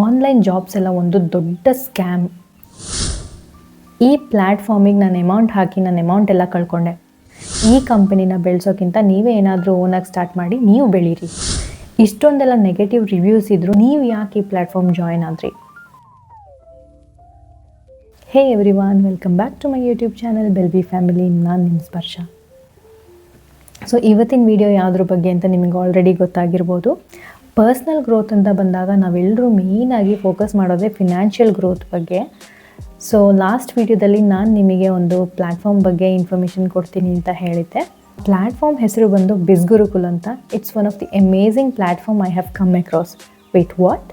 Online jobs ಎಲ್ಲ ಒಂದು ದೊಡ್ಡ ಸ್ಕ್ಯಾಮ್. ಈ ಪ್ಲ್ಯಾಟ್ಫಾರ್ಮಿಗೆ ನಾನು ಅಮೌಂಟ್ ಹಾಕಿ ನನ್ನ ಅಮೌಂಟ್ ಎಲ್ಲ ಕಳ್ಕೊಂಡೆ. ಈ ಕಂಪನಿನ ಬೆಳೆಸೋಕ್ಕಿಂತ ನೀವೇ ಏನಾದರೂ ಓನಾಗಿ ಸ್ಟಾರ್ಟ್ ಮಾಡಿ ನೀವು ಬೆಳೀರಿ. ಇಷ್ಟೊಂದೆಲ್ಲ ನೆಗೆಟಿವ್ ರಿವ್ಯೂಸ್ ಇದ್ದರೂ ನೀವು ಯಾಕೆ ಈ ಪ್ಲ್ಯಾಟ್ಫಾರ್ಮ್ ಜಾಯಿನ್ ಆದ್ರಿ? Hey everyone, welcome back to my YouTube channel ಬೆಲ್ಬಿ ಫ್ಯಾಮಿಲಿ. ನಾನು ನಿಮ್ಮ ಸ್ಪರ್ಶ. ಸೊ ಇವತ್ತಿನ ವಿಡಿಯೋ ಯಾವುದ್ರ ಬಗ್ಗೆ ಅಂತ ನಿಮಗೆ ಆಲ್ರೆಡಿ ಗೊತ್ತಾಗಿರ್ಬೋದು. ಪರ್ಸ್ನಲ್ ಗ್ರೋತ್ ಅಂತ ಬಂದಾಗ ನಾವೆಲ್ಲರೂ ಮೇಯ್ನಾಗಿ ಫೋಕಸ್ ಮಾಡೋದೇ ಫಿನಾನ್ಷಿಯಲ್ ಗ್ರೋತ್ ಬಗ್ಗೆ. ಸೊ ಲಾಸ್ಟ್ ವಿಡಿಯೋದಲ್ಲಿ ನಾನು ನಿಮಗೆ ಒಂದು ಪ್ಲ್ಯಾಟ್ಫಾರ್ಮ್ ಬಗ್ಗೆ ಇನ್ಫಾರ್ಮೇಷನ್ ಕೊಡ್ತೀನಿ ಅಂತ ಹೇಳಿದ್ದೆ. ಪ್ಲ್ಯಾಟ್ಫಾರ್ಮ್ ಹೆಸರು ಬಂದು ಬಿಸ್ಗುರುಕುಲ್ ಅಂತ. It's one of the amazing platform I have come across. Wait, what?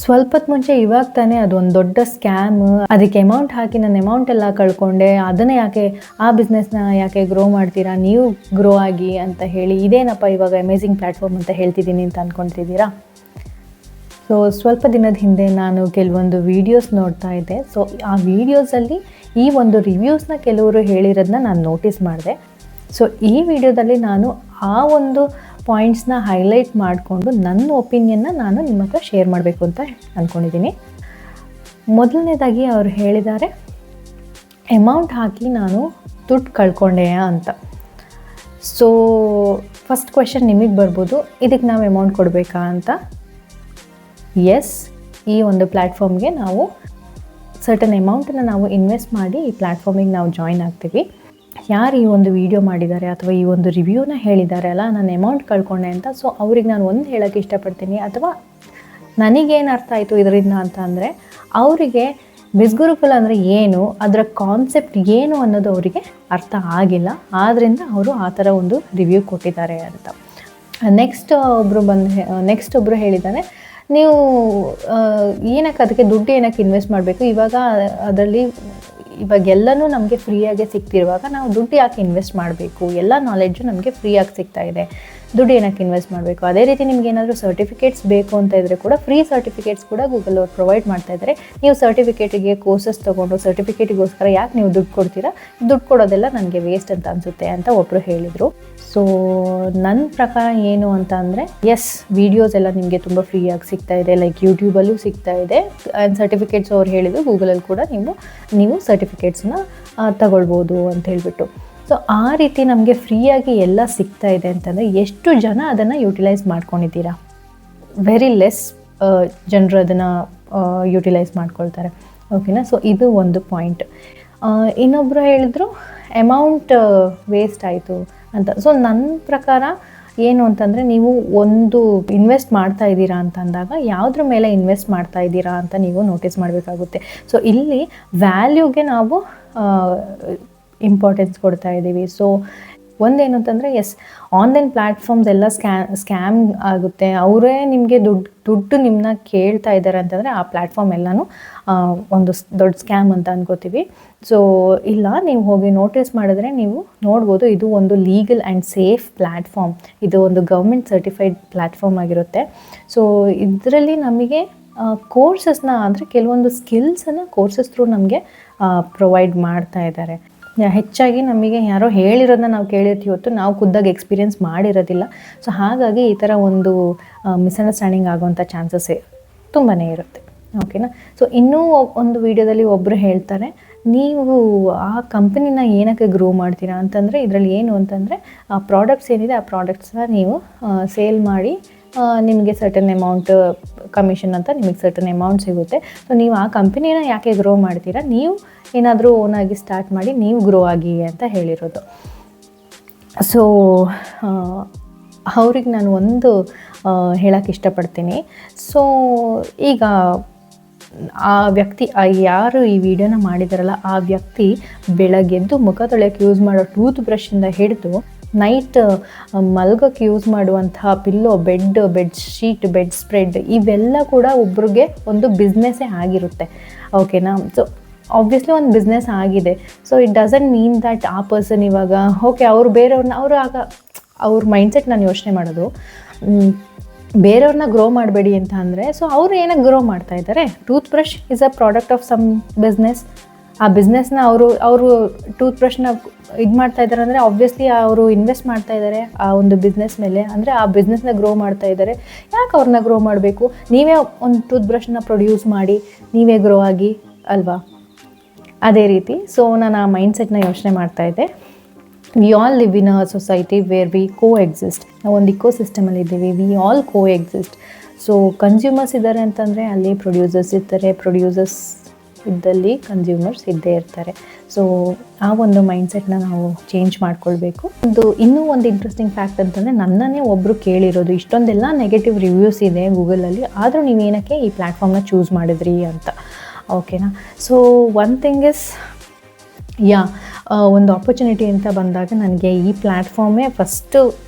ಸ್ವಲ್ಪ ಹೊತ್ತು ಮುಂಚೆ ಇವಾಗ ತಾನೇ ಅದೊಂದು ದೊಡ್ಡ ಸ್ಕ್ಯಾಮ್, ಅದಕ್ಕೆ ಅಮೌಂಟ್ ಹಾಕಿ ನನ್ನ ಅಮೌಂಟ್ ಎಲ್ಲ ಕಳ್ಕೊಂಡೆ, ಅದನ್ನೇ ಯಾಕೆ ಆ ಬಿಸ್ನೆಸ್ನ ಯಾಕೆ ಗ್ರೋ ಮಾಡ್ತೀರಾ, ನೀವು ಗ್ರೋ ಆಗಿ ಅಂತ ಹೇಳಿ ಇದೇನಪ್ಪ ಇವಾಗ ಅಮೇಝಿಂಗ್ ಪ್ಲ್ಯಾಟ್ಫಾರ್ಮ್ ಅಂತ ಹೇಳ್ತಿದ್ದೀನಿ ಅಂತ ಅಂದ್ಕೊಳ್ತಿದ್ದೀರಾ? ಸೊ ಸ್ವಲ್ಪ ದಿನದ ಹಿಂದೆ ನಾನು ಕೆಲವೊಂದು ವೀಡಿಯೋಸ್ ನೋಡ್ತಾ ಇದ್ದೆ. ಸೊ ಆ ವೀಡಿಯೋಸಲ್ಲಿ ಈ ಒಂದು ರಿವ್ಯೂಸ್ನ ಕೆಲವರು ಹೇಳಿರೋದನ್ನ ನಾನು ನೋಟಿಸ್ ಮಾಡಿದೆ. ಸೊ ಈ ವಿಡಿಯೋದಲ್ಲಿ ನಾನು ಆ ಒಂದು ಪಾಯಿಂಟ್ಸ್ನ ಹೈಲೈಟ್ ಮಾಡಿಕೊಂಡು ನನ್ನ ಒಪಿನಿಯನ್ನ ನಾನು ನಿಮ್ಮ ಹತ್ರ ಶೇರ್ ಮಾಡಬೇಕು ಅಂತ ಅಂದ್ಕೊಂಡಿದ್ದೀನಿ. ಮೊದಲನೇದಾಗಿ ಅವರು ಹೇಳಿದ್ದಾರೆ, ಅಮೌಂಟ್ ಹಾಕಿ ನಾನು ದುಡ್ಡು ಕಳ್ಕೊಂಡೆಯಾ ಅಂತ. ಸೊ ಫಸ್ಟ್ ಕ್ವೆಶನ್ ನಿಮಗೆ ಬರ್ಬೋದು, ಇದಕ್ಕೆ ನಾವು ಅಮೌಂಟ್ ಕೊಡಬೇಕಾ ಅಂತ. ಎಸ್, ಈ ಒಂದು ಪ್ಲ್ಯಾಟ್ಫಾರ್ಮ್ಗೆ ನಾವು ಸರ್ಟನ್ ಅಮೌಂಟನ್ನು ನಾವು ಇನ್ವೆಸ್ಟ್ ಮಾಡಿ ಈ ಪ್ಲ್ಯಾಟ್ಫಾರ್ಮಿಗೆ ನಾವು ಜಾಯಿನ್ ಆಗ್ತೀವಿ. ಯಾರು ಈ ಒಂದು ವಿಡಿಯೋ ಮಾಡಿದ್ದಾರೆ ಅಥವಾ ಈ ಒಂದು ರಿವ್ಯೂನ ಹೇಳಿದ್ದಾರೆ ಅಲ್ಲ, ನಾನು ಅಮೌಂಟ್ ಕಳ್ಕೊಂಡೆ ಅಂತ, ಸೊ ಅವ್ರಿಗೆ ನಾನು ಒಂದು ಹೇಳೋಕ್ಕೆ ಇಷ್ಟಪಡ್ತೀನಿ, ಅಥವಾ ನನಗೇನು ಅರ್ಥ ಆಯಿತು ಇದರಿಂದ ಅಂತ ಅಂದರೆ, ಅವರಿಗೆ ಬಿಸ್ಗುರುಕುಲ್ ಅಂದರೆ ಏನು, ಅದರ ಕಾನ್ಸೆಪ್ಟ್ ಏನು ಅನ್ನೋದು ಅವರಿಗೆ ಅರ್ಥ ಆಗಿಲ್ಲ. ಆದ್ದರಿಂದ ಅವರು ಆ ಥರ ಒಂದು ರಿವ್ಯೂ ಕೊಟ್ಟಿದ್ದಾರೆ ಅಂತ. ನೆಕ್ಸ್ಟ್ ಒಬ್ಬರು ಹೇಳಿದ್ದಾರೆ, ನೀವು ಏನಕ್ಕೆ ಅದಕ್ಕೆ ದುಡ್ಡು ಏನಕ್ಕೆ ಇನ್ವೆಸ್ಟ್ ಮಾಡಬೇಕು, ಇವಾಗ ಅದರಲ್ಲಿ ಇವಾಗೆಲ್ಲನೂ ನಮಗೆ ಫ್ರೀಯಾಗೆ ಸಿಗ್ತಿರುವಾಗ ನಾವು ದುಡ್ಡು ಯಾಕೆ ಇನ್ವೆಸ್ಟ್ ಮಾಡಬೇಕು, ಎಲ್ಲ ನಾಲೆಡ್ಜು ನಮಗೆ ಫ್ರೀಯಾಗಿ ಸಿಗ್ತಾ ಇದೆ, ದುಡ್ಡು ಏನಕ್ಕೆ ಇನ್ವೆಸ್ಟ್ ಮಾಡಬೇಕು. ಅದೇ ರೀತಿ ನಿಮ್ಗೆ ಏನಾದರೂ ಸರ್ಟಿಫಿಕೇಟ್ಸ್ ಬೇಕು ಅಂತ ಇದ್ದರೆ ಕೂಡ ಫ್ರೀ ಸರ್ಟಿಫಿಕೇಟ್ಸ್ ಕೂಡ ಗೂಗಲ್ ಅವ್ರು ಪ್ರೊವೈಡ್ ಮಾಡ್ತಾ ಇದ್ದಾರೆ. ನೀವು ಸರ್ಟಿಫಿಕೇಟಿಗೆ ಕೋರ್ಸಸ್ ತೊಗೊಂಡು ಸರ್ಟಿಫಿಕೇಟಿಗೋಸ್ಕರ ಯಾಕೆ ನೀವು ದುಡ್ಡು ಕೊಡ್ತೀರಾ, ದುಡ್ಡು ಕೊಡೋದೆಲ್ಲ ನನಗೆ ವೇಸ್ಟ್ ಅಂತ ಅನಿಸುತ್ತೆ ಅಂತ ಒಬ್ಬರು ಹೇಳಿದರು. ಸೊ ನನ್ನ ಪ್ರಕಾರ ಏನು ಅಂತ ಅಂದರೆ, ಎಸ್, ವೀಡಿಯೋಸ್ ಎಲ್ಲ ನಿಮಗೆ ತುಂಬ ಫ್ರೀಯಾಗಿ ಸಿಗ್ತಾ ಇದೆ, ಲೈಕ್ ಯೂಟ್ಯೂಬಲ್ಲೂ ಸಿಗ್ತಾ ಇದೆ. ಆ್ಯಂಡ್ ಸರ್ಟಿಫಿಕೇಟ್ಸ್ ಅವ್ರು ಹೇಳಿದ್ರು ಗೂಗಲಲ್ಲಿ ಕೂಡ ನೀವು ಸರ್ಟಿಫಿಕೇಟ್ಸ್ನ ತಗೊಳ್ಬೋದು ಅಂತ ಹೇಳಿಬಿಟ್ಟು. ಸೊ ಆ ರೀತಿ ನಮಗೆ ಫ್ರೀಯಾಗಿ ಎಲ್ಲ ಸಿಗ್ತಾ ಇದೆ ಅಂತಂದರೆ ಎಷ್ಟು ಜನ ಅದನ್ನು ಯೂಟಿಲೈಸ್ ಮಾಡ್ಕೊಂಡಿದ್ದೀರಾ? ವೆರಿ ಲೆಸ್ ಜನರು ಅದನ್ನು ಯೂಟಿಲೈಸ್ ಮಾಡ್ಕೊಳ್ತಾರೆ. ಓಕೆನಾ? ಸೊ ಇದು ಒಂದು ಪಾಯಿಂಟ್. ಇನ್ನೊಬ್ಬರು ಹೇಳಿದ್ರು ಅಮೌಂಟ್ ವೇಸ್ಟ್ ಆಯಿತು ಅಂತ. ಸೊ ನನ್ನ ಪ್ರಕಾರ ಏನು ಅಂತಂದರೆ, ನೀವು ಒಂದು ಇನ್ವೆಸ್ಟ್ ಮಾಡ್ತಾ ಇದ್ದೀರಾ ಅಂತ ಅಂದಾಗ ಯಾವುದ್ರ ಮೇಲೆ ಇನ್ವೆಸ್ಟ್ ಮಾಡ್ತಾ ಇದ್ದೀರಾ ಅಂತ ನೀವು ನೋಟಿಸ್ ಮಾಡಬೇಕಾಗುತ್ತೆ. ಸೊ ಇಲ್ಲಿ ವ್ಯಾಲ್ಯೂಗೆ ನಾವು ಇಂಪಾರ್ಟೆನ್ಸ್ ಕೊಡ್ತಾ ಇದ್ದೀವಿ. ಸೊ ಒಂದೇನು ಅಂತಂದರೆ, ಎಸ್, ಆನ್ಲೈನ್ ಪ್ಲ್ಯಾಟ್ಫಾರ್ಮ್ಸ್ ಎಲ್ಲ ಸ್ಕ್ಯಾಮ್ ಆಗುತ್ತೆ, ಅವರೇ ನಿಮಗೆ ದುಡ್ಡು ನಿಮ್ಮನ್ನ ಕೇಳ್ತಾ ಇದ್ದಾರೆ ಅಂತಂದರೆ ಆ ಪ್ಲ್ಯಾಟ್ಫಾರ್ಮ್ ಎಲ್ಲನೂ ಒಂದು ದೊಡ್ಡ ಸ್ಕ್ಯಾಮ್ ಅಂತ ಅನ್ಕೋತೀವಿ. ಸೊ ಇಲ್ಲ, ನೀವು ಹೋಗಿ ನೋಟಿಸ್ ಮಾಡಿದ್ರೆ ನೀವು ನೋಡ್ಬೋದು, ಇದು ಒಂದು ಲೀಗಲ್ ಆ್ಯಂಡ್ ಸೇಫ್ ಪ್ಲ್ಯಾಟ್ಫಾರ್ಮ್. ಇದು ಒಂದು ಗೌರ್ಮೆಂಟ್ ಸರ್ಟಿಫೈಡ್ ಪ್ಲ್ಯಾಟ್ಫಾರ್ಮ್ ಆಗಿರುತ್ತೆ. ಸೊ ಇದರಲ್ಲಿ ನಮಗೆ ಕೋರ್ಸಸ್ನ ಅಂದರೆ ಕೆಲವೊಂದು ಸ್ಕಿಲ್ಸನ್ನು ಕೋರ್ಸಸ್ ಥ್ರೂ ನಮಗೆ ಪ್ರೊವೈಡ್ ಮಾಡ್ತಾ ಇದ್ದಾರೆ. ಹೆಚ್ಚಾಗಿ ನಮಗೆ ಯಾರೋ ಹೇಳಿರೋದನ್ನ ನಾವು ಕೇಳಿರ್ತೀವಿ ಹೊತ್ತು ನಾವು ಖುದ್ದಾಗಿ ಎಕ್ಸ್ಪೀರಿಯೆನ್ಸ್ ಮಾಡಿರೋದಿಲ್ಲ. ಸೊ ಹಾಗಾಗಿ ಈ ಥರ ಒಂದು ಮಿಸ್ಅಂಡರ್ಸ್ಟ್ಯಾಂಡಿಂಗ್ ಆಗೋವಂಥ ಚಾನ್ಸಸ್ ತುಂಬಾ ಇರುತ್ತೆ. ಓಕೆನಾ? ಸೊ ಇನ್ನೂ ಒಂದು ವಿಡಿಯೋದಲ್ಲಿ ಒಬ್ಬರು ಹೇಳ್ತಾರೆ, ನೀವು ಆ ಕಂಪನಿನ ಏನಕ್ಕೆ ಗ್ರೋ ಮಾಡ್ತೀರಾ ಅಂತಂದರೆ, ಇದರಲ್ಲಿ ಏನು ಅಂತಂದರೆ ಆ ಪ್ರಾಡಕ್ಟ್ಸ್ ಏನಿದೆ ಆ ಪ್ರಾಡಕ್ಟ್ಸ್ನ ನೀವು ಸೇಲ್ ಮಾಡಿ ನಿಮಗೆ ಸರ್ಟನ್ ಅಮೌಂಟ್ ಕಮಿಷನ್ ಅಂತ ನಿಮಗೆ ಸರ್ಟನ್ ಅಮೌಂಟ್ ಸಿಗುತ್ತೆ. ಸೊ ನೀವು ಆ ಕಂಪನಿನ ಯಾಕೆ ಗ್ರೋ ಮಾಡ್ತೀರಾ, ನೀವು ಏನಾದರೂ ಓನಾಗಿ ಸ್ಟಾರ್ಟ್ ಮಾಡಿ ನೀವು ಗ್ರೋ ಆಗಿ ಅಂತ ಹೇಳಿರೋದು. ಸೊ ಅವ್ರಿಗೆ ನಾನು ಒಂದು ಹೇಳೋಕ್ಕೆ ಇಷ್ಟಪಡ್ತೀನಿ. ಸೊ ಈಗ ಆ ವ್ಯಕ್ತಿ, ಯಾರು ಈ ವಿಡಿಯೋನ ಮಾಡಿದಾರಲ್ಲ ಆ ವ್ಯಕ್ತಿ ಬೆಳಗ್ಗೆದ್ದು ಮುಖ ತೊಳೆಯೋಕ್ಕೆ ಯೂಸ್ ಮಾಡೋ ಟೂತ್ ಬ್ರಷಿಂದ ಹಿಡಿದು ನೈಟ್ ಮಲ್ಗೋಕ್ಕೆ ಯೂಸ್ ಮಾಡುವಂತಹ pillow, bed sheet, bed spread, ಇವೆಲ್ಲ ಕೂಡ ಒಬ್ರಿಗೆ ಒಂದು ಬಿಸ್ನೆಸ್ಸೇ ಆಗಿರುತ್ತೆ. ಓಕೆನಾ? ಸೊ ಆಬ್ವಿಯಸ್ಲಿ ಒಂದು ಬಿಸ್ನೆಸ್ ಆಗಿದೆ. So it doesn't mean that ಆ ಪರ್ಸನ್ ಇವಾಗ ಓಕೆ ಅವರು ಬೇರೆಯವ್ರನ್ನ ಆಗ ಅವ್ರ ಮೈಂಡ್ಸೆಟ್ ನಾನು ಯೋಚನೆ ಮಾಡೋದು, ಬೇರೆಯವ್ರನ್ನ ಗ್ರೋ ಮಾಡಬೇಡಿ ಅಂತ ಅಂದರೆ, ಸೊ ಅವರು ಏನಕ್ಕೆ ಗ್ರೋ ಮಾಡ್ತಾ ಇದ್ದಾರೆ? Tooth brush is a product of some business. ಆ ಬಿಸ್ನೆಸ್ನ ಅವರು ಟೂತ್ ಬ್ರಷ್ನ ಇದು ಮಾಡ್ತಾ ಇದ್ದಾರೆ ಅಂದರೆ ಆಬ್ವಿಯಸ್ಲಿ ಅವರು ಇನ್ವೆಸ್ಟ್ ಮಾಡ್ತಾ ಇದ್ದಾರೆ ಆ ಒಂದು ಬಿಸ್ನೆಸ್ ಮೇಲೆ, ಅಂದರೆ ಆ ಬಿಸ್ನೆಸ್ನ ಗ್ರೋ ಮಾಡ್ತಾ ಇದ್ದಾರೆ. ಯಾಕೆ ಅವ್ರನ್ನ ಗ್ರೋ ಮಾಡಬೇಕು? ನೀವೇ ಒಂದು ಟೂತ್ ಬ್ರಷ್ನ ಪ್ರೊಡ್ಯೂಸ್ ಮಾಡಿ ನೀವೇ ಗ್ರೋ ಆಗಿ ಅಲ್ವಾ? ಅದೇ ರೀತಿ ಸೊ ನಾನು ಆ ಮೈಂಡ್ಸೆಟ್ನ ಯೋಚನೆ ಮಾಡ್ತಾಯಿದ್ದೆ. We all live in a society where we coexist. ನಾವು ಒಂದು ಇಕೋ ಸಿಸ್ಟಮಲ್ಲಿ ಇದ್ದೀವಿ, we all coexist. So consumers ಇದ್ದಾರೆ ಅಂತಂದರೆ ಅಲ್ಲಿ ಪ್ರೊಡ್ಯೂಸರ್ಸ್ ಇರ್ತಾರೆ, ಪ್ರೊಡ್ಯೂಸರ್ಸ್ ಇದ್ದಲ್ಲಿ ಕನ್ಸ್ಯೂಮರ್ಸ್ ಇದ್ದೇ ಇರ್ತಾರೆ. ಸೊ ಆ ಒಂದು ಮೈಂಡ್ಸೆಟ್ನ ನಾವು ಚೇಂಜ್ ಮಾಡ್ಕೊಳ್ಬೇಕು. ಇನ್ನೂ ಒಂದು ಇಂಟ್ರೆಸ್ಟಿಂಗ್ ಫ್ಯಾಕ್ಟ್ ಅಂತಂದರೆ ನನ್ನನ್ನೇ ಒಬ್ಬರು ಕೇಳಿರೋದು, ಇಷ್ಟೊಂದೆಲ್ಲ ನೆಗೆಟಿವ್ ರಿವ್ಯೂಸ್ ಇದೆ ಗೂಗಲಲ್ಲಿ, ಆದರೂ ನೀವು ಏನಕ್ಕೆ ಈ ಪ್ಲ್ಯಾಟ್ಫಾರ್ಮ್ನ ಚೂಸ್ ಮಾಡಿದ್ರಿ ಅಂತ. ಓಕೆನಾ? ಸೊ ಒನ್ ಥಿಂಗ್ ಇಸ್ ಒಂದು ಆಪರ್ಚುನಿಟಿ ಅಂತ ಬಂದಾಗ ನನಗೆ ಈ ಪ್ಲ್ಯಾಟ್ಫಾರ್ಮೇ ಫಸ್ಟು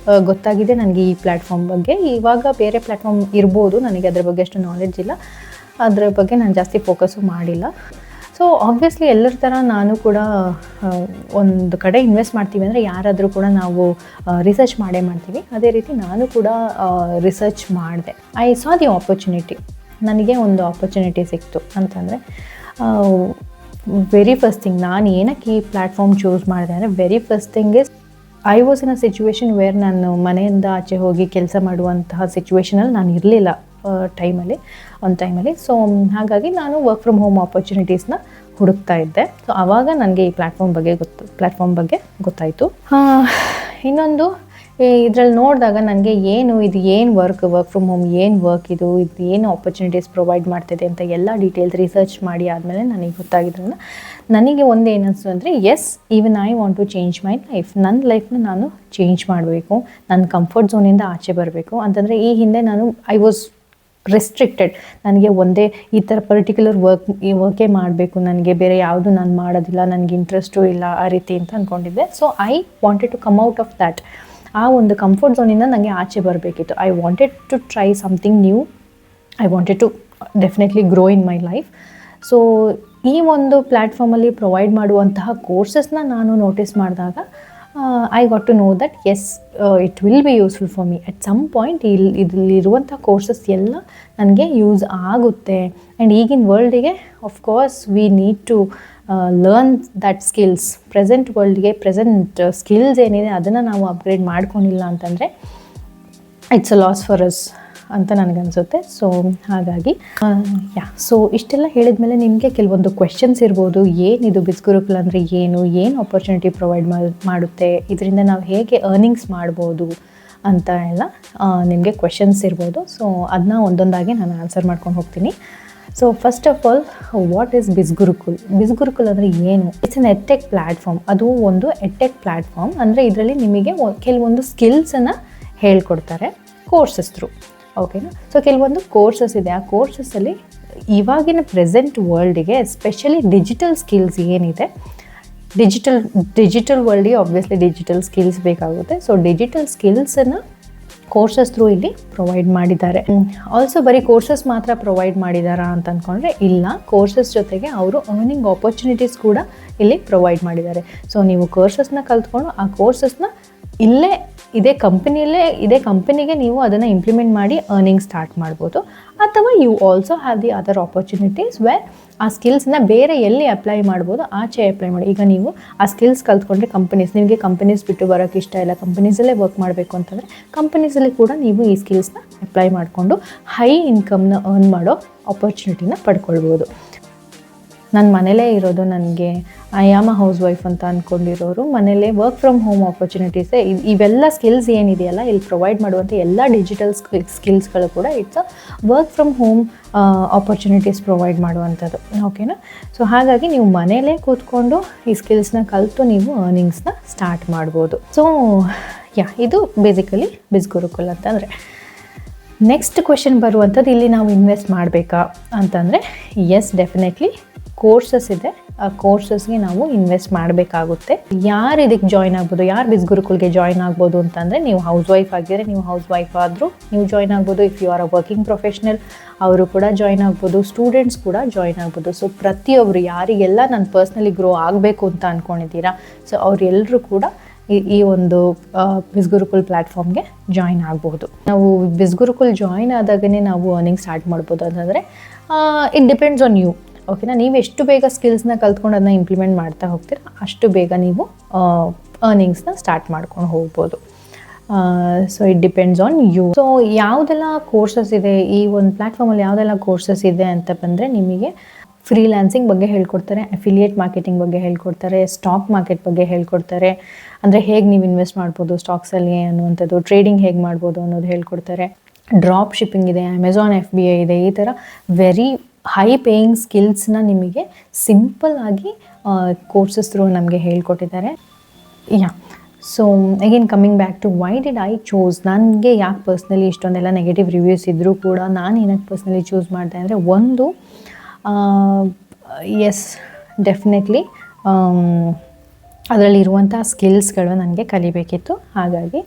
ಗೊತ್ತಾಗಿದೆ. ನನಗೆ ಈ ಪ್ಲ್ಯಾಟ್ಫಾರ್ಮ್ ಬಗ್ಗೆ, ಇವಾಗ ಬೇರೆ ಪ್ಲ್ಯಾಟ್ಫಾರ್ಮ್ ಇರ್ಬೋದು, ನನಗೆ ಅದ್ರ ಬಗ್ಗೆ ಅಷ್ಟು ನಾಲೆಡ್ಜ್ ಇಲ್ಲ, ಅದ್ರ ಬಗ್ಗೆ ನಾನು ಜಾಸ್ತಿ ಫೋಕಸ್ಸು ಮಾಡಿಲ್ಲ. ಸೊ ಆಬ್ವಿಯಸ್ಲಿ ಎಲ್ಲರ ಥರ ನಾನು ಕೂಡ ಒಂದು ಕಡೆ ಇನ್ವೆಸ್ಟ್ ಮಾಡ್ತೀವಿ ಅಂದರೆ ಯಾರಾದರೂ ಕೂಡ ನಾವು ರಿಸರ್ಚ್ ಮಾಡ್ತೀವಿ. ಅದೇ ರೀತಿ ನಾನು ಕೂಡ ರಿಸರ್ಚ್ ಮಾಡಿದೆ. I saw the opportunity. ನನಗೆ ಒಂದು ಆಪರ್ಚುನಿಟಿ ಸಿಕ್ತು ಅಂತಂದರೆ ವೆರಿ ಫಸ್ಟ್ ಥಿಂಗ್ ನಾನು ಏನಕ್ಕೆ ಈ ಪ್ಲ್ಯಾಟ್ಫಾರ್ಮ್ ಚೂಸ್ ಮಾಡಿದೆ ಅಂದರೆ very first thing is I was in a situation where ನಾನು ಮನೆಯಿಂದ ಆಚೆ ಹೋಗಿ ಕೆಲಸ ಮಾಡುವಂತಹ ಸಿಚುವೇಶನಲ್ಲಿ ನಾನು ಇರಲಿಲ್ಲ ಒಂದು ಟೈಮಲ್ಲಿ. ಸೊ ಹಾಗಾಗಿ ನಾನು ವರ್ಕ್ ಫ್ರಮ್ ಹೋಮ್ ಆಪರ್ಚುನಿಟೀಸ್ನ ಹುಡುಕ್ತಾ ಇದ್ದೆ. ಸೊ ಆವಾಗ ನನಗೆ ಈ ಪ್ಲ್ಯಾಟ್ಫಾರ್ಮ್ ಬಗ್ಗೆ ಗೊತ್ತಾಯಿತು. ಇನ್ನೊಂದು ಇದರಲ್ಲಿ ನೋಡಿದಾಗ ನನಗೆ ಏನು ವರ್ಕ್ ಫ್ರಮ್ ಹೋಮ್ ಏನು ವರ್ಕ್ ಇದು ಏನು ಆಪರ್ಚುನಿಟೀಸ್ ಪ್ರೊವೈಡ್ ಮಾಡ್ತಿದೆ ಅಂತ ಎಲ್ಲ ಡೀಟೇಲ್ಸ್ ರಿಸರ್ಚ್ ಮಾಡಿ ಆದಮೇಲೆ ನನಗೆ ಗೊತ್ತಾಗಿದ್ರಲ್ಲ, ನನಗೆ ಒಂದು ಏನಿಸ್ತು ಅಂದರೆ yes even I want to change my life. ನನ್ನ ಲೈಫ್ನ ನಾನು ಚೇಂಜ್ ಮಾಡಬೇಕು, ನನ್ನ ಕಂಫರ್ಟ್ ಝೋನಿಂದ ಆಚೆ ಬರಬೇಕು. ಅಂತಂದರೆ ಈ ಹಿಂದೆ ನಾನು ಐ ವಾಸ್ ರೆಸ್ಟ್ರಿಕ್ಟೆಡ್. ನನಗೆ ಒಂದೇ ಈ ಥರ ಪರ್ಟಿಕ್ಯುಲರ್ ವರ್ಕೇ ಮಾಡಬೇಕು, ನನಗೆ ಬೇರೆ ಯಾವುದು ನಾನು ಮಾಡೋದಿಲ್ಲ, ನನಗೆ ಇಂಟ್ರೆಸ್ಟು ಇಲ್ಲ ಆ ರೀತಿ ಅಂತ ಅಂದ್ಕೊಂಡಿದ್ದೆ. So I wanted to come out of that. ಆ ಒಂದು ಕಂಫರ್ಟ್ ಝೋನಿಂದ ನನಗೆ ಆಚೆ ಬರಬೇಕಿತ್ತು. I wanted to try something new. I wanted to definitely grow in my life. So ಈ ಒಂದು ಪ್ಲ್ಯಾಟ್ಫಾರ್ಮಲ್ಲಿ ಪ್ರೊವೈಡ್ ಮಾಡುವಂತಹ ಕೋರ್ಸಸ್ನ ನಾನು ನೋಟಿಸ್ ಮಾಡಿದಾಗ I got to know that as it will be useful for me at some point. ಇದರಲ್ಲಿರುವಂಥ courses ಎಲ್ಲ ನನಗೆ ಯೂಸ್ ಆಗುತ್ತೆ. ಆ್ಯಂಡ್ ಈಗಿನ ವರ್ಲ್ಡಿಗೆ of course we need to learn that skills. Present skills ಏನಿದೆ ಅದನ್ನು ನಾವು ಅಪ್ಗ್ರೇಡ್ ಮಾಡ್ಕೊಂಡಿಲ್ಲ ಅಂತಂದರೆ it's a loss for us ಅಂತ ನನಗನ್ಸುತ್ತೆ. ಸೊ ಹಾಗಾಗಿ ಸೊ ಇಷ್ಟೆಲ್ಲ ಹೇಳಿದ್ಮೇಲೆ ನಿಮಗೆ ಕೆಲವೊಂದು ಕ್ವೆಶನ್ಸ್ ಇರ್ಬೋದು. ಏನಿದು ಬಿಸ್ಗುರುಕುಲ್ ಅಂದರೆ ಏನು ಆಪರ್ಚುನಿಟಿ ಪ್ರೊವೈಡ್ ಮಾಡುತ್ತೆ, ಇದರಿಂದ ನಾವು ಹೇಗೆ ಅರ್ನಿಂಗ್ಸ್ ಮಾಡ್ಬೋದು ಅಂತ ಎಲ್ಲ ನಿಮಗೆ ಕ್ವೆಶನ್ಸ್ ಇರ್ಬೋದು. ಸೊ ಅದನ್ನ ಒಂದೊಂದಾಗಿ ನಾನು ಆನ್ಸರ್ ಮಾಡ್ಕೊಂಡು ಹೋಗ್ತೀನಿ. So first of all, what is Bizgurukul? Bizgurukul ಅಂದರೆ ಏನು? It's an edtech platform. ಅದು ಒಂದು ಎಡ್ಟೆಕ್ ಪ್ಲ್ಯಾಟ್ಫಾರ್ಮ್. ಅಂದರೆ ಇದರಲ್ಲಿ ನಿಮಗೆ ಕೆಲವೊಂದು ಸ್ಕಿಲ್ಸನ್ನು ಹೇಳ್ಕೊಡ್ತಾರೆ ಕೋರ್ಸಸ್ ಥ್ರೂ. ಓಕೆನಾ? ಸೊ ಕೆಲವೊಂದು ಕೋರ್ಸಸ್ ಇದೆ. ಆ ಕೋರ್ಸಸ್ಸಲ್ಲಿ ಇವಾಗಿನ ಪ್ರೆಸೆಂಟ್ ವರ್ಲ್ಡಿಗೆ ಎಸ್ಪೆಷಲಿ ಡಿಜಿಟಲ್ ಸ್ಕಿಲ್ಸ್ ಏನಿದೆ, ಡಿಜಿಟಲ್ ವರ್ಲ್ಡಿಗೆ ಆಬ್ವಿಯಸ್ಲಿ ಡಿಜಿಟಲ್ ಸ್ಕಿಲ್ಸ್ ಬೇಕಾಗುತ್ತೆ. ಸೊ ಡಿಜಿಟಲ್ ಸ್ಕಿಲ್ಸನ್ನು ಕೋರ್ಸಸ್ ಥ್ರೂ ಇಲ್ಲಿ ಪ್ರೊವೈಡ್ ಮಾಡಿದ್ದಾರೆ. ಆಲ್ಸೋ ಬರೀ ಕೋರ್ಸಸ್ ಮಾತ್ರ ಪ್ರೊವೈಡ್ ಮಾಡಿದಾರಾ ಅಂತ ಅಂದ್ಕೊಂಡ್ರೆ ಇಲ್ಲ, ಕೋರ್ಸಸ್ ಜೊತೆಗೆ ಅವರು ಅರ್ನಿಂಗ್ ಆಪರ್ಚುನಿಟೀಸ್ ಕೂಡ ಇಲ್ಲಿ ಪ್ರೊವೈಡ್ ಮಾಡಿದ್ದಾರೆ. ಸೊ ನೀವು ಕೋರ್ಸಸ್ನ ಕಲ್ತ್ಕೊಂಡು ಆ ಕೋರ್ಸಸ್ನ ಇದೇ ಕಂಪನಿಗೆ ನೀವು ಅದನ್ನು ಇಂಪ್ಲಿಮೆಂಟ್ ಮಾಡಿ ಅರ್ನಿಂಗ್ ಸ್ಟಾರ್ಟ್ ಮಾಡ್ಬೋದು. ಅಥವಾ you also have the other opportunities where ಆ ಸ್ಕಿಲ್ಸ್ನ ಬೇರೆ ಎಲ್ಲಿ ಅಪ್ಲೈ ಮಾಡ್ಬೋದು ಆಚೆ ಅಪ್ಲೈ ಮಾಡಿ. ಈಗ ನೀವು ಆ ಸ್ಕಿಲ್ಸ್ ಕಲ್ತ್ಕೊಂಡ್ರೆ ನಿಮಗೆ ಕಂಪನೀಸ್ ಬಿಟ್ಟು ಬರೋಕ್ಕೆ ಇಷ್ಟ ಇಲ್ಲ, ಕಂಪನೀಸಲ್ಲೇ ವರ್ಕ್ ಮಾಡಬೇಕು ಅಂತಂದರೆ ಕಂಪನೀಸಲ್ಲಿ ಕೂಡ ನೀವು ಈ ಸ್ಕಿಲ್ಸ್ನ ಅಪ್ಲೈ ಮಾಡಿಕೊಂಡು ಹೈ ಇನ್ಕಮ್ನ ಅರ್ನ್ ಮಾಡೋ ಆಪರ್ಚುನಿಟಿನ ಪಡ್ಕೊಳ್ಬೋದು. ನನ್ನ ಮನೇಲೇ ಇರೋದು, ನನಗೆ I am a house wife ಅಂತ ಅಂದ್ಕೊಂಡಿರೋರು ಮನೇಲೇ ವರ್ಕ್ ಫ್ರಮ್ ಹೋಮ್ ಆಪರ್ಚುನಿಟೀಸೇ ಇವೆಲ್ಲ ಸ್ಕಿಲ್ಸ್ ಏನಿದೆಯಲ್ಲ ಇಲ್ಲಿ ಪ್ರೊವೈಡ್ ಮಾಡುವಂಥ ಎಲ್ಲ ಡಿಜಿಟಲ್ ಸ್ಕಿಲ್ಸ್ಗಳು ಕೂಡ it's a work from home opportunities provide ಮಾಡುವಂಥದ್ದು. ಓಕೆನಾ? ಸೊ ಹಾಗಾಗಿ ನೀವು ಮನೇಲೇ ಕೂತ್ಕೊಂಡು ಈ ಸ್ಕಿಲ್ಸ್ನ ಕಲಿತು ನೀವು ಅರ್ನಿಂಗ್ಸ್ನ ಸ್ಟಾರ್ಟ್ ಮಾಡ್ಬೋದು. ಸೊ ಇದು ಬೇಸಿಕಲಿ ಬಿಸ್ಗುರುಕುಲ್ ಅಂತಂದರೆ. ನೆಕ್ಸ್ಟ್ ಕ್ವೆಶನ್ ಬರುವಂಥದ್ದು, ಇಲ್ಲಿ ನಾವು ಇನ್ವೆಸ್ಟ್ ಮಾಡಬೇಕಾ ಅಂತಂದರೆ ಎಸ್, ಡೆಫಿನೆಟ್ಲಿ ಕೋರ್ಸಸ್ ಇದೆ, ಆ ಕೋರ್ಸಸ್ಗೆ ನಾವು ಇನ್ವೆಸ್ಟ್ ಮಾಡಬೇಕಾಗುತ್ತೆ. ಯಾರು ಇದಕ್ಕೆ ಜಾಯ್ನ್ ಆಗ್ಬೋದು, ಯಾರು ಬಿಸ್ಗುರುಕುಲ್ಗೆ ಜಾಯ್ನ್ ಆಗ್ಬೋದು ಅಂತಂದರೆ ನೀವು ಹೌಸ್ ವೈಫ್ ಆಗಿದ್ರೆ ನೀವು ಹೌಸ್ ವೈಫ್ ಆದರೂ ನೀವು ಜಾಯ್ನ್ ಆಗ್ಬೋದು. If you are a working professional ಅವರು ಕೂಡ ಜಾಯ್ನ್ ಆಗ್ಬೋದು, ಸ್ಟೂಡೆಂಟ್ಸ್ ಕೂಡ ಜಾಯ್ನ್ ಆಗ್ಬೋದು. ಸೊ ಪ್ರತಿಯೊಬ್ಬರು ಯಾರಿಗೆಲ್ಲ ನಾನು ಪರ್ಸ್ನಲಿ ಗ್ರೋ ಆಗಬೇಕು ಅಂತ ಅಂದ್ಕೊಂಡಿದ್ದೀರಾ, ಸೊ ಅವರೆಲ್ಲರೂ ಕೂಡ ಈ ಒಂದು ಬಿಸ್ಗುರುಕುಲ್ ಪ್ಲ್ಯಾಟ್ಫಾರ್ಮ್ಗೆ ಜಾಯ್ನ್ ಆಗಬಹುದು. ನಾವು ಬಿಸ್ಗುರುಕುಲ್ ಜಾಯ್ನ್ ಆದಾಗನೇ ನಾವು ಅರ್ನಿಂಗ್ ಸ್ಟಾರ್ಟ್ ಮಾಡ್ಬೋದು ಅಂತಂದರೆ ಇಟ್ ಡಿಪೆಂಡ್ಸ್ ಆನ್ ಯು. ಓಕೆನಾ. ನೀವು ಎಷ್ಟು ಬೇಗ ಸ್ಕಿಲ್ಸ್ನ ಕಲ್ತ್ಕೊಂಡು ಅದನ್ನ ಇಂಪ್ಲಿಮೆಂಟ್ ಮಾಡ್ತಾ ಹೋಗ್ತೀರಾ ಅಷ್ಟು ಬೇಗ ನೀವು ಅರ್ನಿಂಗ್ಸ್ನ ಸ್ಟಾರ್ಟ್ ಮಾಡ್ಕೊಂಡು ಹೋಗ್ಬೋದು. So it depends on you. So ಯಾವುದೆಲ್ಲ ಕೋರ್ಸಸ್ ಇದೆ ಈ ಒಂದು ಪ್ಲ್ಯಾಟ್ಫಾರ್ಮಲ್ಲಿ, ಯಾವುದೆಲ್ಲ ಕೋರ್ಸಸ್ ಇದೆ ಅಂತ ಬಂದರೆ, ನಿಮಗೆ ಫ್ರೀಲ್ಯಾನ್ಸಿಂಗ್ ಬಗ್ಗೆ ಹೇಳ್ಕೊಡ್ತಾರೆ, ಅಫಿಲಿಯೇಟ್ ಮಾರ್ಕೆಟಿಂಗ್ ಬಗ್ಗೆ ಹೇಳ್ಕೊಡ್ತಾರೆ, ಸ್ಟಾಕ್ ಮಾರ್ಕೆಟ್ ಬಗ್ಗೆ ಹೇಳ್ಕೊಡ್ತಾರೆ, ಅಂದರೆ ಹೇಗೆ ನೀವು ಇನ್ವೆಸ್ಟ್ ಮಾಡ್ಬೋದು ಸ್ಟಾಕ್ಸಲ್ಲಿ ಅನ್ನುವಂಥದ್ದು, ಟ್ರೇಡಿಂಗ್ ಹೇಗೆ ಮಾಡ್ಬೋದು ಅನ್ನೋದು ಹೇಳ್ಕೊಡ್ತಾರೆ, ಡ್ರಾಪ್ ಶಿಪ್ಪಿಂಗ್ ಇದೆ, ಅಮೆಝಾನ್ FBA ಇದೆ. ಈ ಥರ ವೆರಿ ಹೈ ಪೇಯಿಂಗ್ ಸ್ಕಿಲ್ಸ್ನ ನಿಮಗೆ ಸಿಂಪಲ್ ಆಗಿ ಕೋರ್ಸಸ್ ಥ್ರೂ ನಮಗೆ ಹೇಳ್ಕೊಟ್ಟಿದ್ದಾರೆ. So again coming back to why did I choose, ನನಗೆ ಯಾಕೆ ಪರ್ಸ್ನಲಿ ಇಷ್ಟೊಂದೆಲ್ಲ ನೆಗೆಟಿವ್ ರಿವ್ಯೂಸ್ ಇದ್ದರೂ ಕೂಡ ನಾನು ಏನಕ್ಕೆ ಪರ್ಸ್ನಲಿ ಚೂಸ್ ಮಾಡಿದೆ ಅಂದರೆ, ಒಂದು ಎಸ್ ಡೆಫಿನೆಟ್ಲಿ ಅದರಲ್ಲಿರುವಂಥ ಸ್ಕಿಲ್ಸ್ಗಳು ನನಗೆ ಕಲಿಬೇಕಿತ್ತು. ಹಾಗಾಗಿ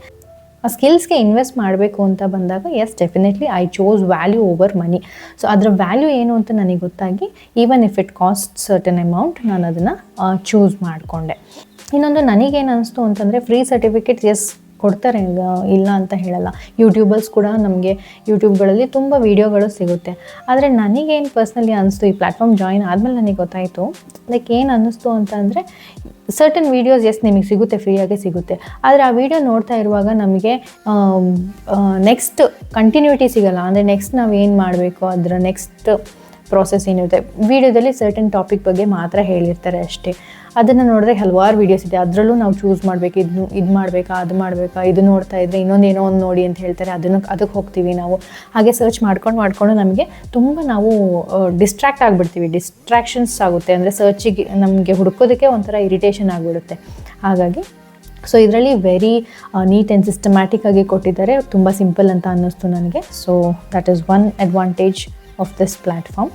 ಆ ಸ್ಕಿಲ್ಸ್ಗೆ ಇನ್ವೆಸ್ಟ್ ಮಾಡಬೇಕು ಅಂತ ಬಂದಾಗ yes definitely I chose value over money. So ಅದರ ವ್ಯಾಲ್ಯೂ ಏನು ಅಂತ ನನಗೆ ಗೊತ್ತಾಗಿ, even if it cost certain amount, ನಾನು ಅದನ್ನು ಚೂಸ್ ಮಾಡಿಕೊಂಡೆ. ಇನ್ನೊಂದು ನನಗೇನು ಅನಿಸ್ತು ಅಂತಂದರೆ, ಫ್ರೀ ಸರ್ಟಿಫಿಕೇಟ್ ಎಸ್ ಕೊಡ್ತಾರೆ, ಇಲ್ಲ ಅಂತ ಹೇಳಲ್ಲ. ಯೂಟ್ಯೂಬರ್ಸ್ ಕೂಡ ನಮಗೆ ಯೂಟ್ಯೂಬ್ಗಳಲ್ಲಿ ತುಂಬ ವೀಡಿಯೋಗಳು ಸಿಗುತ್ತೆ. ಆದರೆ ನನಗೇನು ಪರ್ಸ್ನಲಿ ಅನ್ನಿಸ್ತು, ಈ ಪ್ಲ್ಯಾಟ್ಫಾರ್ಮ್ ಜಾಯಿನ್ ಆದಮೇಲೆ ನನಗೆ ಗೊತ್ತಾಯಿತು, ಲೈಕ್ ಏನು ಅನ್ನಿಸ್ತು ಅಂತ ಅಂದರೆ, ಸರ್ಟನ್ ವೀಡಿಯೋಸ್ ಎಸ್ ನಿಮಗೆ ಸಿಗುತ್ತೆ, ಫ್ರೀಯಾಗೆ ಸಿಗುತ್ತೆ. ಆದರೆ ಆ ವಿಡಿಯೋ ನೋಡ್ತಾ ಇರುವಾಗ ನಮಗೆ ನೆಕ್ಸ್ಟ್ ಕಂಟಿನ್ಯೂಟಿ ಸಿಗೋಲ್ಲ. ಅಂದರೆ ನೆಕ್ಸ್ಟ್ ನಾವು ಏನು ಮಾಡಬೇಕು, ಅದರ ನೆಕ್ಸ್ಟ್ ಪ್ರಾಸೆಸ್ ಏನಿರುತ್ತೆ. ವೀಡಿಯೋದಲ್ಲಿ ಸರ್ಟನ್ ಟಾಪಿಕ್ ಬಗ್ಗೆ ಮಾತ್ರ ಹೇಳಿರ್ತಾರೆ ಅಷ್ಟೇ. ಅದನ್ನು ನೋಡಿದ್ರೆ ಹಲವಾರು ವೀಡಿಯೋಸ್ ಇದೆ, ಅದರಲ್ಲೂ ನಾವು ಚೂಸ್ ಮಾಡಬೇಕು, ಇದು ಮಾಡಬೇಕಾ, ಅದು ಮಾಡಬೇಕಾ, ಇದು ನೋಡ್ತಾ ಇದ್ದರೆ ಇನ್ನೊಂದೇನೋ ಒಂದು ನೋಡಿ ಅಂತ ಹೇಳ್ತಾರೆ, ಅದಕ್ಕೆ ಹೋಗ್ತೀವಿ ನಾವು. ಹಾಗೆ ಸರ್ಚ್ ಮಾಡ್ಕೊಂಡು ನಮಗೆ ತುಂಬ ನಾವು ಡಿಸ್ಟ್ರ್ಯಾಕ್ಟ್ ಆಗಿಬಿಡ್ತೀವಿ, ಡಿಸ್ಟ್ರಾಕ್ಷನ್ಸ್ ಆಗುತ್ತೆ. ಅಂದರೆ ಸರ್ಚಿಗೆ ನಮಗೆ ಹುಡುಕೋದಕ್ಕೆ ಒಂಥರ ಇರಿಟೇಷನ್ ಆಗಿಬಿಡುತ್ತೆ. ಹಾಗಾಗಿ ಸೊ ಇದರಲ್ಲಿ ವೆರಿ ನೀಟ್ ಆ್ಯಂಡ್ ಸಿಸ್ಟಮ್ಯಾಟಿಕ್ ಆಗಿ ಕೊಟ್ಟಿದ್ದಾರೆ, ತುಂಬ ಸಿಂಪಲ್ ಅಂತ ಅನ್ನಿಸ್ತು ನನಗೆ. So that is one advantage of this platform.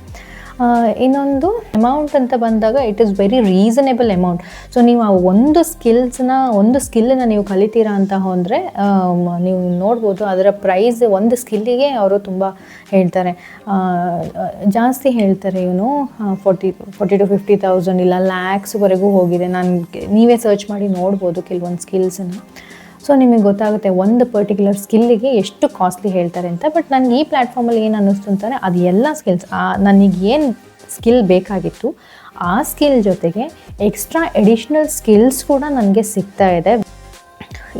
ಇನ್ನೊಂದು ಅಮೌಂಟ್ ಅಂತ ಬಂದಾಗ, it is very reasonable amount. So ನೀವು ಆ ಒಂದು ಸ್ಕಿಲ್ಲನ್ನು ನೀವು ಕಲಿತೀರಾ ಅಂತ ಹೋದರೆ, ನೀವು ನೋಡ್ಬೋದು ಅದರ ಪ್ರೈಸ್ ಒಂದು ಸ್ಕಿಲ್ಲಿಗೆ ಅವರು ತುಂಬ ಹೇಳ್ತಾರೆ, ಜಾಸ್ತಿ ಹೇಳ್ತಾರೆ. ಇವನು 40 to 50,000 ಇಲ್ಲ ಲ್ಯಾಕ್ಸ್ವರೆಗೂ ಹೋಗಿದೆ. ನೀವೇ ಸರ್ಚ್ ಮಾಡಿ ನೋಡ್ಬೋದು ಕೆಲವೊಂದು ಸ್ಕಿಲ್ಸನ್ನು. ಸೊ ನಿಮಗೆ ಗೊತ್ತಾಗುತ್ತೆ ಒಂದು ಪರ್ಟಿಕ್ಯುಲರ್ ಸ್ಕಿಲ್ಲಿಗೆ ಎಷ್ಟು ಕಾಸ್ಟ್ಲಿ ಹೇಳ್ತಾರೆ ಅಂತ. ಬಟ್ ನನಗೆ ಈ ಪ್ಲ್ಯಾಟ್ಫಾರ್ಮಲ್ಲಿ ಏನು ಅನ್ನಿಸ್ತು ಅಂತಾರೆ, ಅದು ಎಲ್ಲ ಸ್ಕಿಲ್ಸ್, ನನಗೇನು ಸ್ಕಿಲ್ ಬೇಕಾಗಿತ್ತು ಆ ಸ್ಕಿಲ್ ಜೊತೆಗೆ ಎಕ್ಸ್ಟ್ರಾ ಎಡಿಷ್ನಲ್ ಸ್ಕಿಲ್ಸ್ ಕೂಡ ನನಗೆ ಸಿಗ್ತಾ ಇದೆ.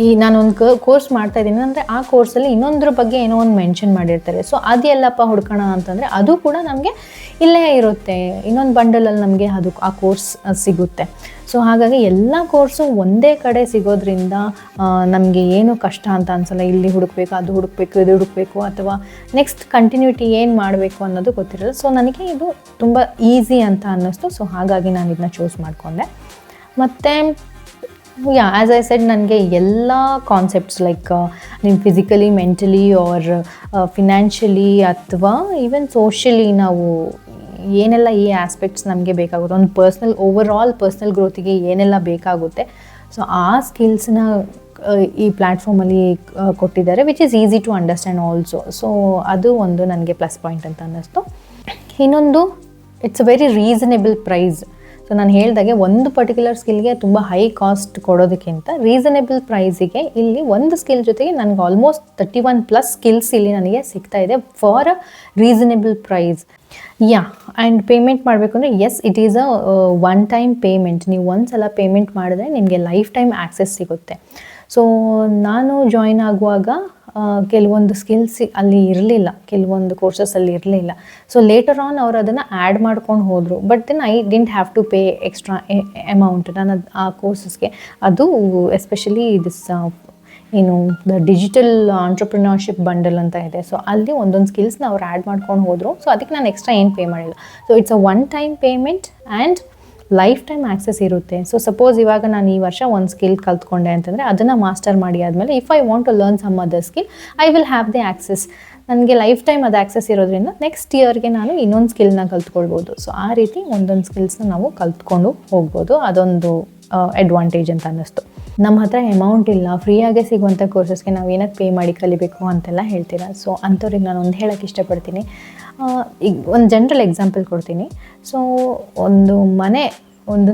ಈ ನಾನೊಂದು ಕೋರ್ಸ್ ಮಾಡ್ತಾಯಿದ್ದೀನಿ ಅಂದರೆ ಆ ಕೋರ್ಸಲ್ಲಿ ಇನ್ನೊಂದ್ರ ಬಗ್ಗೆ ಏನೋ ಒಂದು ಮೆನ್ಷನ್ ಮಾಡಿರ್ತಾರೆ. ಸೊ ಅದೆಲ್ಲಪ್ಪ ಹುಡ್ಕೋಣ ಅಂತಂದರೆ ಅದು ಕೂಡ ನಮಗೆ ಇಲ್ಲೇ ಇರುತ್ತೆ, ಇನ್ನೊಂದು ಬಂಡಲಲ್ಲಿ ನಮಗೆ ಆ ಕೋರ್ಸ್ ಸಿಗುತ್ತೆ. ಸೊ ಹಾಗಾಗಿ ಎಲ್ಲ ಕೋರ್ಸು ಒಂದೇ ಕಡೆ ಸಿಗೋದ್ರಿಂದ ನಮಗೆ ಏನು ಕಷ್ಟ ಅಂತ ಅನಿಸಲ್ಲ. ಇಲ್ಲಿ ಹುಡುಕಬೇಕು, ಅದು ಹುಡುಕಬೇಕು, ಇದು ಹುಡುಕಬೇಕು, ಅಥವಾ ನೆಕ್ಸ್ಟ್ ಕಂಟಿನ್ಯೂಟಿ ಏನು ಮಾಡಬೇಕು ಅನ್ನೋದು ಗೊತ್ತಿರಲ್ಲ. ಸೊ ನನಗೆ ಇದು ತುಂಬ ಈಸಿ ಅಂತ ಅನ್ನಿಸ್ತು. ಸೊ ಹಾಗಾಗಿ ನಾನು ಇದನ್ನ ಚೂಸ್ ಮಾಡಿಕೊಂಡೆ. ಮತ್ತು ಆ್ಯಸ್ ಐ ಸೆಡ್, ನನಗೆ ಎಲ್ಲ ಕಾನ್ಸೆಪ್ಟ್ಸ್ ಲೈಕ್ ನಿಮ್ಮ ಫಿಸಿಕಲಿ, ಮೆಂಟಲಿ ಆರ್ ಫಿನಾನ್ಷಿಯಲಿ ಅಥವಾ ಈವನ್ ಸೋಷಿಯಲಿ ನಾವು ಏನೆಲ್ಲ ಈ ಆಸ್ಪೆಕ್ಟ್ಸ್ ನಮಗೆ ಬೇಕಾಗುತ್ತೆ, ಒಂದು ಓವರಾಲ್ ಪರ್ಸ್ನಲ್ ಗ್ರೋತಿಗೆ ಏನೆಲ್ಲ ಬೇಕಾಗುತ್ತೆ, ಸೊ ಆ ಸ್ಕಿಲ್ಸ್ನ ಈ ಪ್ಲ್ಯಾಟ್ಫಾರ್ಮಲ್ಲಿ ಕೊಟ್ಟಿದ್ದಾರೆ, which is easy to understand also. So ಅದು ಒಂದು ನನಗೆ ಪ್ಲಸ್ ಪಾಯಿಂಟ್ ಅಂತ ಅನ್ನಿಸ್ತು. ಇನ್ನೊಂದು, it's a very reasonable price. So ನಾನು ಹೇಳಿದಾಗೆ ಒಂದು ಪರ್ಟಿಕ್ಯುಲರ್ ಸ್ಕಿಲ್ಗೆ ತುಂಬ ಹೈ ಕಾಸ್ಟ್ ಕೊಡೋದಕ್ಕಿಂತ ರೀಸನೇಬಲ್ ಪ್ರೈಸಿಗೆ ಇಲ್ಲಿ ಒಂದು ಸ್ಕಿಲ್ ಜೊತೆಗೆ ನನಗೆ ಆಲ್ಮೋಸ್ಟ್ 31+ ಸ್ಕಿಲ್ಸ್ ಇಲ್ಲಿ ನನಗೆ ಸಿಗ್ತಾ ಇದೆ for a reasonable price. And payment ಮಾಡಬೇಕು ಅಂದರೆ yes, it is a one time payment. ನೀವು ಒಂದು ಸಲ ಪೇಮೆಂಟ್ ಮಾಡಿದ್ರೆ ನಿಮಗೆ ಲೈಫ್ ಟೈಮ್ ಆ್ಯಕ್ಸೆಸ್ ಸಿಗುತ್ತೆ. ಸೊ ನಾನು ಜಾಯಿನ್ ಆಗುವಾಗ ಕೆಲವೊಂದು ಸ್ಕಿಲ್ಸ್ ಅಲ್ಲಿ ಇರಲಿಲ್ಲ, ಕೆಲವೊಂದು ಕೋರ್ಸಸಲ್ಲಿ ಇರಲಿಲ್ಲ. ಸೊ ಲೇಟರ್ ಆನ್ ಅವರು ಅದನ್ನು ಆ್ಯಡ್ ಮಾಡ್ಕೊಂಡು ಹೋದರು. But then I didn't have to pay extra amount ನಾನು ಆ ಕೋರ್ಸಸ್ಗೆ. ಅದು ಎಸ್ಪೆಷಲಿ ದಿಸ್ ಏನು ದ ಡಿಜಿಟಲ್ ಆಂಟ್ರಪ್ರಿನರ್ಶಿಪ್ ಬಂಡಲ್ ಅಂತ ಇದೆ. ಸೊ ಅಲ್ಲಿ ಒಂದೊಂದು ಸ್ಕಿಲ್ಸ್ನ ಅವ್ರು ಆ್ಯಡ್ ಮಾಡ್ಕೊಂಡು ಹೋದರು. ಸೊ ಅದಕ್ಕೆ ನಾನು ಎಕ್ಸ್ಟ್ರಾ ಏನು ಪೇ ಮಾಡಿಲ್ಲ. So it's a one time payment and life time access ಇರುತ್ತೆ. ಸೊ ಸಪೋಸ್ ಇವಾಗ ನಾನು ಈ ವರ್ಷ ಒಂದು ಸ್ಕಿಲ್ ಕಲ್ತ್ಕೊಂಡೆ ಅಂತಂದರೆ ಅದನ್ನು ಮಾಸ್ಟರ್ ಮಾಡಿ ಆದಮೇಲೆ if I want to learn some other skill, I will have the access. ನನಗೆ ಲೈಫ್ ಟೈಮ್ ಅದು ಆ್ಯಕ್ಸೆಸ್ ಇರೋದ್ರಿಂದ ನೆಕ್ಸ್ಟ್ ಇಯರ್ಗೆ ನಾನು ಇನ್ನೊಂದು ಸ್ಕಿಲ್ನ ಕಲ್ತ್ಕೊಳ್ಬೋದು. ಸೊ ಆ ರೀತಿ ಒಂದೊಂದು ಸ್ಕಿಲ್ಸ್ನ ನಾವು ಕಲ್ತ್ಕೊಂಡು ಹೋಗ್ಬೋದು. ಅದೊಂದು ಅಡ್ವಾಂಟೇಜ್ ಅಂತ ಅನ್ನಿಸ್ತು. ನಮ್ಮ ಹತ್ರ ಅಮೌಂಟ್ ಇಲ್ಲ, ಫ್ರೀಯಾಗೆ ಸಿಗುವಂಥ ಕೋರ್ಸಸ್ಗೆ ನಾವು ಏನಕ್ಕೆ ಪೇ ಮಾಡಿ ಕಲಿಬೇಕು ಅಂತೆಲ್ಲ ಹೇಳ್ತೀರಾ. ಸೊ ಅಂಥವ್ರಿಗೆ ನಾನು ಒಂದು ಹೇಳೋಕ್ಕೆ ಇಷ್ಟಪಡ್ತೀನಿ. ಈಗ ಒಂದು ಜನರಲ್ ಎಕ್ಸಾಂಪಲ್ ಕೊಡ್ತೀನಿ. ಸೊ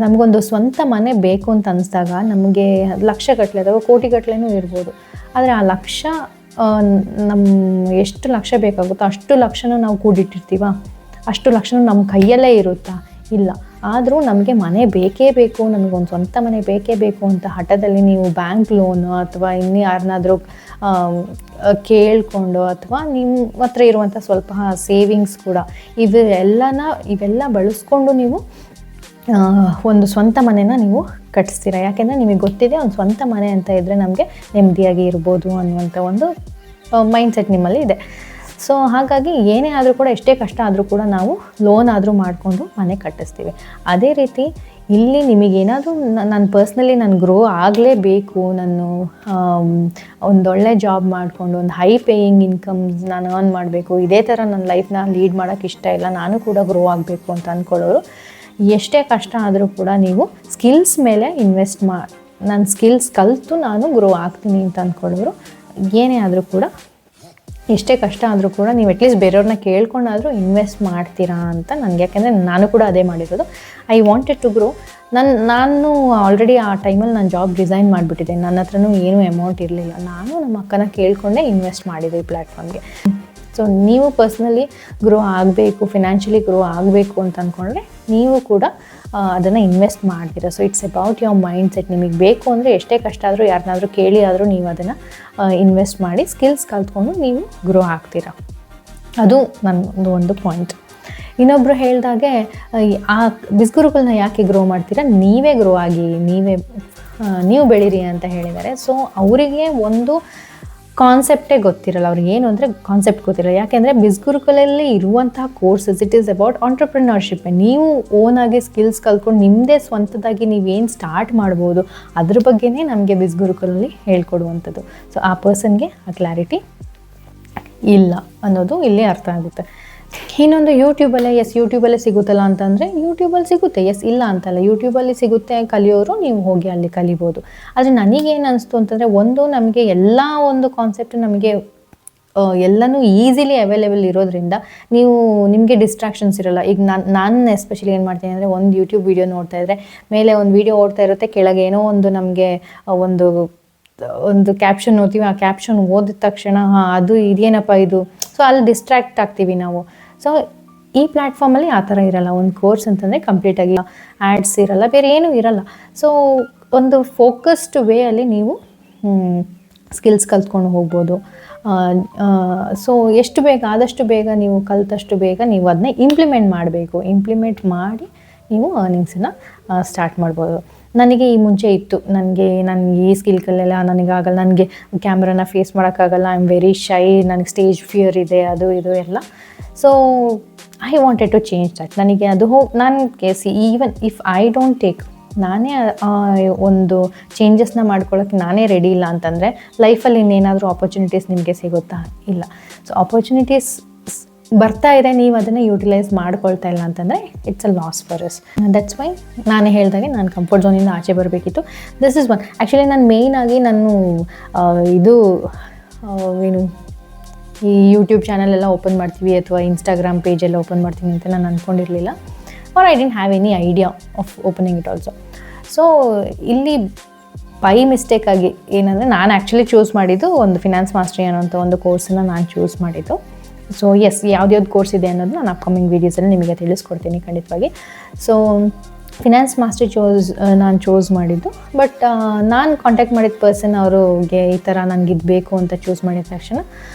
ನಮಗೊಂದು ಸ್ವಂತ ಮನೆ ಬೇಕು ಅಂತ ಅನಿಸಿದಾಗ ನಮಗೆ ಲಕ್ಷಗಟ್ಟಲೆ ಅಥವಾ ಕೋಟಿಗಟ್ಟಲೆನೂ ಇರ್ಬೋದು. ಆದರೆ ಆ ಲಕ್ಷ ಎಷ್ಟು ಲಕ್ಷ ಬೇಕಾಗುತ್ತೋ ಅಷ್ಟು ಲಕ್ಷನೂ ನಾವು ಕೂಡಿಟ್ಟಿರ್ತೀವ. ಅಷ್ಟು ಲಕ್ಷ ನಮ್ಮ ಕೈಯಲ್ಲೇ ಇರುತ್ತಾ? ಇಲ್ಲ. ಆದರೂ ನಮಗೆ ಮನೆ ಬೇಕೇ ಬೇಕು, ನಮಗೊಂದು ಸ್ವಂತ ಮನೆ ಬೇಕೇ ಬೇಕು ಅಂತ ಹಠದಲ್ಲಿ ನೀವು ಬ್ಯಾಂಕ್ ಲೋನು ಅಥವಾ ಇನ್ನೂ ಯಾರನ್ನಾದರೂ ಕೇಳಿಕೊಂಡು ಅಥವಾ ನಿಮ್ಮ ಹತ್ರ ಇರುವಂಥ ಸ್ವಲ್ಪ ಸೇವಿಂಗ್ಸ್ ಕೂಡ ಇವೆಲ್ಲ ಬಳಸ್ಕೊಂಡು ನೀವು ಒಂದು ಸ್ವಂತ ಮನೆನ ನೀವು ಕಟ್ಟಿಸ್ತೀರ. ಯಾಕೆಂದರೆ ನಿಮಗೆ ಗೊತ್ತಿದೆ ಒಂದು ಸ್ವಂತ ಮನೆ ಅಂತ ಇದ್ದರೆ ನಮಗೆ ನೆಮ್ಮದಿಯಾಗಿ ಇರ್ಬೋದು ಅನ್ನುವಂಥ ಒಂದು ಮೈಂಡ್ಸೆಟ್ ನಿಮ್ಮಲ್ಲಿ ಇದೆ. ಸೊ ಹಾಗಾಗಿ ಏನೇ ಆದರೂ ಕೂಡ, ಎಷ್ಟೇ ಕಷ್ಟ ಆದರೂ ಕೂಡ ನಾವು ಲೋನ್ ಆದರೂ ಮಾಡಿಕೊಂಡು ಮನೆ ಕಟ್ಟಿಸ್ತೀವಿ. ಅದೇ ರೀತಿ ಇಲ್ಲಿ ನಿಮಗೇನಾದರೂ ನಾನು ಪರ್ಸ್ನಲಿ ನಾನು ಗ್ರೋ ಆಗಲೇಬೇಕು, ನಾನು ಒಂದೊಳ್ಳೆ ಜಾಬ್ ಮಾಡಿಕೊಂಡು ಒಂದು ಹೈ ಪೇಯಿಂಗ್ ಇನ್ಕಮ್ಸ್ ನಾನು ಅರ್ನ್ ಮಾಡಬೇಕು, ಇದೇ ಥರ ನನ್ನ ಲೈಫ್ನ ಲೀಡ್ ಮಾಡೋಕ್ಕೆ ಇಷ್ಟ ಇಲ್ಲ, ನಾನು ಕೂಡ ಗ್ರೋ ಆಗಬೇಕು ಅಂತ ಅಂದ್ಕೊಳ್ಳೋರು ಎಷ್ಟೇ ಕಷ್ಟ ಆದರೂ ಕೂಡ ನೀವು ಸ್ಕಿಲ್ಸ್ ಮೇಲೆ ಇನ್ವೆಸ್ಟ್ ನಾನು ಸ್ಕಿಲ್ಸ್ ಕಲಿತು ನಾನು ಗ್ರೋ ಆಗ್ತೀನಿ ಅಂತ ಅಂದ್ಕೊಳ್ಳೋರು ಏನೇ ಆದರೂ ಕೂಡ, ಎಷ್ಟೇ ಕಷ್ಟ ಆದರೂ ಕೂಡ ನೀವು ಅಟ್ಲೀಸ್ಟ್ ಬೇರೆಯವ್ರನ್ನ ಕೇಳ್ಕೊಂಡಾದರೂ ಇನ್ವೆಸ್ಟ್ ಮಾಡ್ತೀರಾ ಅಂತ ನನಗೆ. ಯಾಕೆಂದರೆ ನಾನು ಕೂಡ ಅದೇ ಮಾಡಿರೋದು. I wanted to grow. ನಾನು ಆಲ್ರೆಡಿ ಆ ಟೈಮಲ್ಲಿ ನಾನು ಜಾಬ್ ರಿಸೈನ್ ಮಾಡಿಬಿಟ್ಟಿದ್ದೆ. ನನ್ನ ಹತ್ರನೂ ಏನೂ ಅಮೌಂಟ್ ಇರಲಿಲ್ಲ. ನಾನು ನಮ್ಮ ಅಕ್ಕನ ಕೇಳಿಕೊಂಡೇ ಇನ್ವೆಸ್ಟ್ ಮಾಡಿದೆ ಈ ಪ್ಲ್ಯಾಟ್ಫಾರ್ಮ್ಗೆ. ಸೊ ನೀವು ಪರ್ಸ್ನಲಿ ಗ್ರೋ ಆಗಬೇಕು, ಫಿನಾನ್ಷಿಯಲಿ ಗ್ರೋ ಆಗಬೇಕು ಅಂತ ಅಂದ್ಕೊಂಡ್ರೆ ನೀವು ಕೂಡ ಅದನ್ನು ಇನ್ವೆಸ್ಟ್ ಮಾಡ್ತೀರಾ. So it's about your mind set. ನಿಮಗೆ ಬೇಕು ಅಂದರೆ ಎಷ್ಟೇ ಕಷ್ಟ ಆದರೂ ಯಾರನ್ನಾದರೂ ಕೇಳಿ ಆದರೂ ನೀವು ಅದನ್ನು ಇನ್ವೆಸ್ಟ್ ಮಾಡಿ ಸ್ಕಿಲ್ಸ್ ಕಲ್ತ್ಕೊಂಡು ನೀವು ಗ್ರೋ ಆಗ್ತೀರಾ. ಅದು ನನ್ನದು ಒಂದು ಪಾಯಿಂಟ್. ಇನ್ನೊಬ್ಬರು ಹೇಳಿದಾಗೆ ಆ ಬಿಸ್ಗುರುಗಳನ್ನ ಯಾಕೆ ಗ್ರೋ ಮಾಡ್ತೀರಾ, ನೀವೇ ಗ್ರೋ ಆಗಿ ನೀವು ಬೆಳೀರಿ ಅಂತ ಹೇಳಿದ್ದಾರೆ. ಸೊ ಅವರಿಗೆ ಒಂದು ಕಾನ್ಸೆಪ್ಟೇ ಗೊತ್ತಿರಲ್ಲ. ಅವ್ರಿಗೆ ಏನು ಅಂದರೆ ಕಾನ್ಸೆಪ್ಟ್ ಗೊತ್ತಿರಲ್ಲ. ಯಾಕೆಂದರೆ ಬಿಸ್ಗುರುಕಲಲ್ಲಿ ಇರುವಂತಹ courses it is about entrepreneurship. ನೀವು ಓನಾಗಿ ಸ್ಕಿಲ್ಸ್ ಕಲ್ತ್ಕೊಂಡು ನಿಮ್ಮದೇ ಸ್ವಂತದಾಗಿ ನೀವೇನು ಸ್ಟಾರ್ಟ್ ಮಾಡ್ಬೋದು ಅದ್ರ ಬಗ್ಗೆನೇ ನಮಗೆ ಬಿಸ್ಗುರುಕಲಲ್ಲಿ ಹೇಳ್ಕೊಡುವಂಥದ್ದು. ಸೊ ಆ ಪರ್ಸನ್ಗೆ ಆ ಕ್ಲಾರಿಟಿ ಇಲ್ಲ ಅನ್ನೋದು ಇಲ್ಲಿ ಅರ್ಥ ಆಗುತ್ತೆ. ಇನ್ನೊಂದು ಯೂಟ್ಯೂಬಲ್ಲೇ ಯೂಟ್ಯೂಬಲ್ಲೇ ಸಿಗುತ್ತಲ್ಲ ಅಂತಂದರೆ ಯೂಟ್ಯೂಬಲ್ಲಿ ಸಿಗುತ್ತೆ, ಇಲ್ಲ ಅಂತಲ್ಲ, ಯೂಟ್ಯೂಬಲ್ಲಿ ಸಿಗುತ್ತೆ. ಕಲಿಯೋರು ನೀವು ಹೋಗಿ ಅಲ್ಲಿ ಕಲಿಬೋದು. ಆದರೆ ನನಗೇನು ಅನಿಸ್ತು ಅಂತಂದರೆ, ನಮಗೆ ಎಲ್ಲ ಒಂದು ಕಾನ್ಸೆಪ್ಟ್ ನಮಗೆ ಎಲ್ಲನೂ ಈಸಿಲಿ ಅವೈಲೇಬಲ್ ಇರೋದ್ರಿಂದ ನಿಮಗೆ ಡಿಸ್ಟ್ರಾಕ್ಷನ್ಸ್ ಇರೋಲ್ಲ. ಈಗ ನಾನು ಎಸ್ಪೆಷಲಿ ಏನು ಮಾಡ್ತೀನಿ ಅಂದರೆ, ಒಂದು ಯೂಟ್ಯೂಬ್ ವೀಡಿಯೋ ನೋಡ್ತಾ ಇದ್ದರೆ ಮೇಲೆ ಒಂದು ವೀಡಿಯೋ ಓಡ್ತಾ ಇರುತ್ತೆ, ಕೆಳಗೆ ಏನೋ ಒಂದು ನಮಗೆ ಒಂದು ಕ್ಯಾಪ್ಷನ್ ಓದ್ತೀವಿ. ಆ ಕ್ಯಾಪ್ಷನ್ ಓದಿದ ತಕ್ಷಣ ಅದು ಇದೇನಪ್ಪ ಇದು, ಸೊ ಅಲ್ಲಿ ಡಿಸ್ಟ್ರ್ಯಾಕ್ಟ್ ಆಗ್ತೀವಿ ನಾವು. ಸೊ ಈ ಪ್ಲ್ಯಾಟ್ಫಾರ್ಮಲ್ಲಿ ಆ ಥರ ಇರಲ್ಲ. ಒಂದು ಕೋರ್ಸ್ ಅಂತಂದರೆ ಕಂಪ್ಲೀಟಾಗಿ ಆ್ಯಡ್ಸ್ ಇರಲ್ಲ, ಬೇರೆ ಏನೂ ಇರಲ್ಲ. ಸೊ ಒಂದು ಫೋಕಸ್ಡ್ ವೇ ಅಲ್ಲಿ ನೀವು ಸ್ಕಿಲ್ಸ್ ಕಲ್ತ್ಕೊಂಡು ಹೋಗ್ಬೋದು. ಸೊ ಆದಷ್ಟು ಬೇಗ ನೀವು ಕಲ್ತಷ್ಟು ಬೇಗ ನೀವು ಅದನ್ನ ಇಂಪ್ಲಿಮೆಂಟ್ ಮಾಡಬೇಕು. ಇಂಪ್ಲಿಮೆಂಟ್ ಮಾಡಿ ನೀವು ಅರ್ನಿಂಗ್ಸನ್ನು ಸ್ಟಾರ್ಟ್ ಮಾಡ್ಬೋದು. ನನಗೆ ಈ ಮುಂಚೆ ಇತ್ತು, ನನಗೆ ಈ ಸ್ಕಿಲ್ಗಳೆಲ್ಲ ನನಗಾಗಲ್ಲ, ನನಗೆ ಕ್ಯಾಮ್ರಾನ ಫೇಸ್ ಮಾಡೋಕ್ಕಾಗಲ್ಲ, ಐ ಆಮ್ ವೆರಿ ಶೈ, ನನಗೆ ಸ್ಟೇಜ್ ಫಿಯರ್ ಇದೆ, ಅದು ಇದು ಎಲ್ಲ. So I wanted to change that. ನನಗೆ ಅದು even if I don't take, ನಾನೇ ಒಂದು ಚೇಂಜಸ್ನ ಮಾಡ್ಕೊಳ್ಳೋಕ್ಕೆ ನಾನೇ ರೆಡಿ ಇಲ್ಲ ಅಂತಂದರೆ ಲೈಫಲ್ಲಿ ಇನ್ನೇನಾದರೂ ಆಪರ್ಚುನಿಟೀಸ್ ನಿಮಗೆ ಸಿಗುತ್ತಾ? ಇಲ್ಲ. ಸೊ ಆಪರ್ಚುನಿಟೀಸ್ ಬರ್ತಾ ಇದೆ, ನೀವು ಅದನ್ನು ಯೂಟಿಲೈಸ್ ಮಾಡ್ಕೊಳ್ತಾ ಇಲ್ಲ ಅಂತಂದರೆ it's a loss for us. That's why ನಾನು ಹೇಳಿದಾಗೆ ನಾನು ಕಂಫರ್ಟ್ ಝೋನಿಂದ ಆಚೆ ಬರಬೇಕಿತ್ತು. This is one. ಆ್ಯಕ್ಚುಲಿ ನಾನು ಮೇಯ್ನಾಗಿ ಈ ಯೂಟ್ಯೂಬ್ ಚಾನಲೆಲ್ಲ ಓಪನ್ ಮಾಡ್ತೀವಿ ಅಥವಾ ಇನ್ಸ್ಟಾಗ್ರಾಮ್ ಪೇಜೆಲ್ಲ ಓಪನ್ ಮಾಡ್ತೀನಿ ಅಂತ ನಾನು ಅಂದ್ಕೊಂಡಿರಲಿಲ್ಲ. Or I didn't have any idea of opening it also. So ಇಲ್ಲಿ ಬೈ ಮಿಸ್ಟೇಕಾಗಿ ಏನಂದರೆ, ನಾನು ಆ್ಯಕ್ಚುಲಿ ಚೂಸ್ ಮಾಡಿದ್ದು ಒಂದು ಫಿನಾನ್ಸ್ ಮಾಸ್ಟ್ರಿ ಅನ್ನೋಂಥ ಒಂದು ಕೋರ್ಸನ್ನು ನಾನು ಚೂಸ್ ಮಾಡಿದ್ದು. ಸೊ ಎಸ್, ಯಾವ್ದು ಕೋರ್ಸ್ ಇದೆ ಅನ್ನೋದು ನಾನು ಅಪ್ಕಮಿಂಗ್ ವೀಡಿಯೋಸಲ್ಲಿ ನಿಮಗೆ ತಿಳಿಸ್ಕೊಡ್ತೀನಿ ಖಂಡಿತವಾಗಿ. ಸೊ ಫಿನಾನ್ಸ್ ಮಾಸ್ಟ್ರಿ ನಾನು ಚೂಸ್ ಮಾಡಿದ್ದು. ಬಟ್ ನಾನು ಕಾಂಟ್ಯಾಕ್ಟ್ ಮಾಡಿದ ಪರ್ಸನ್ ಅವ್ರಿಗೆ ಈ ಥರ ನನಗೆ ಇದು ಬೇಕು ಅಂತ ಚೂಸ್ ಮಾಡಿದ ತಕ್ಷಣ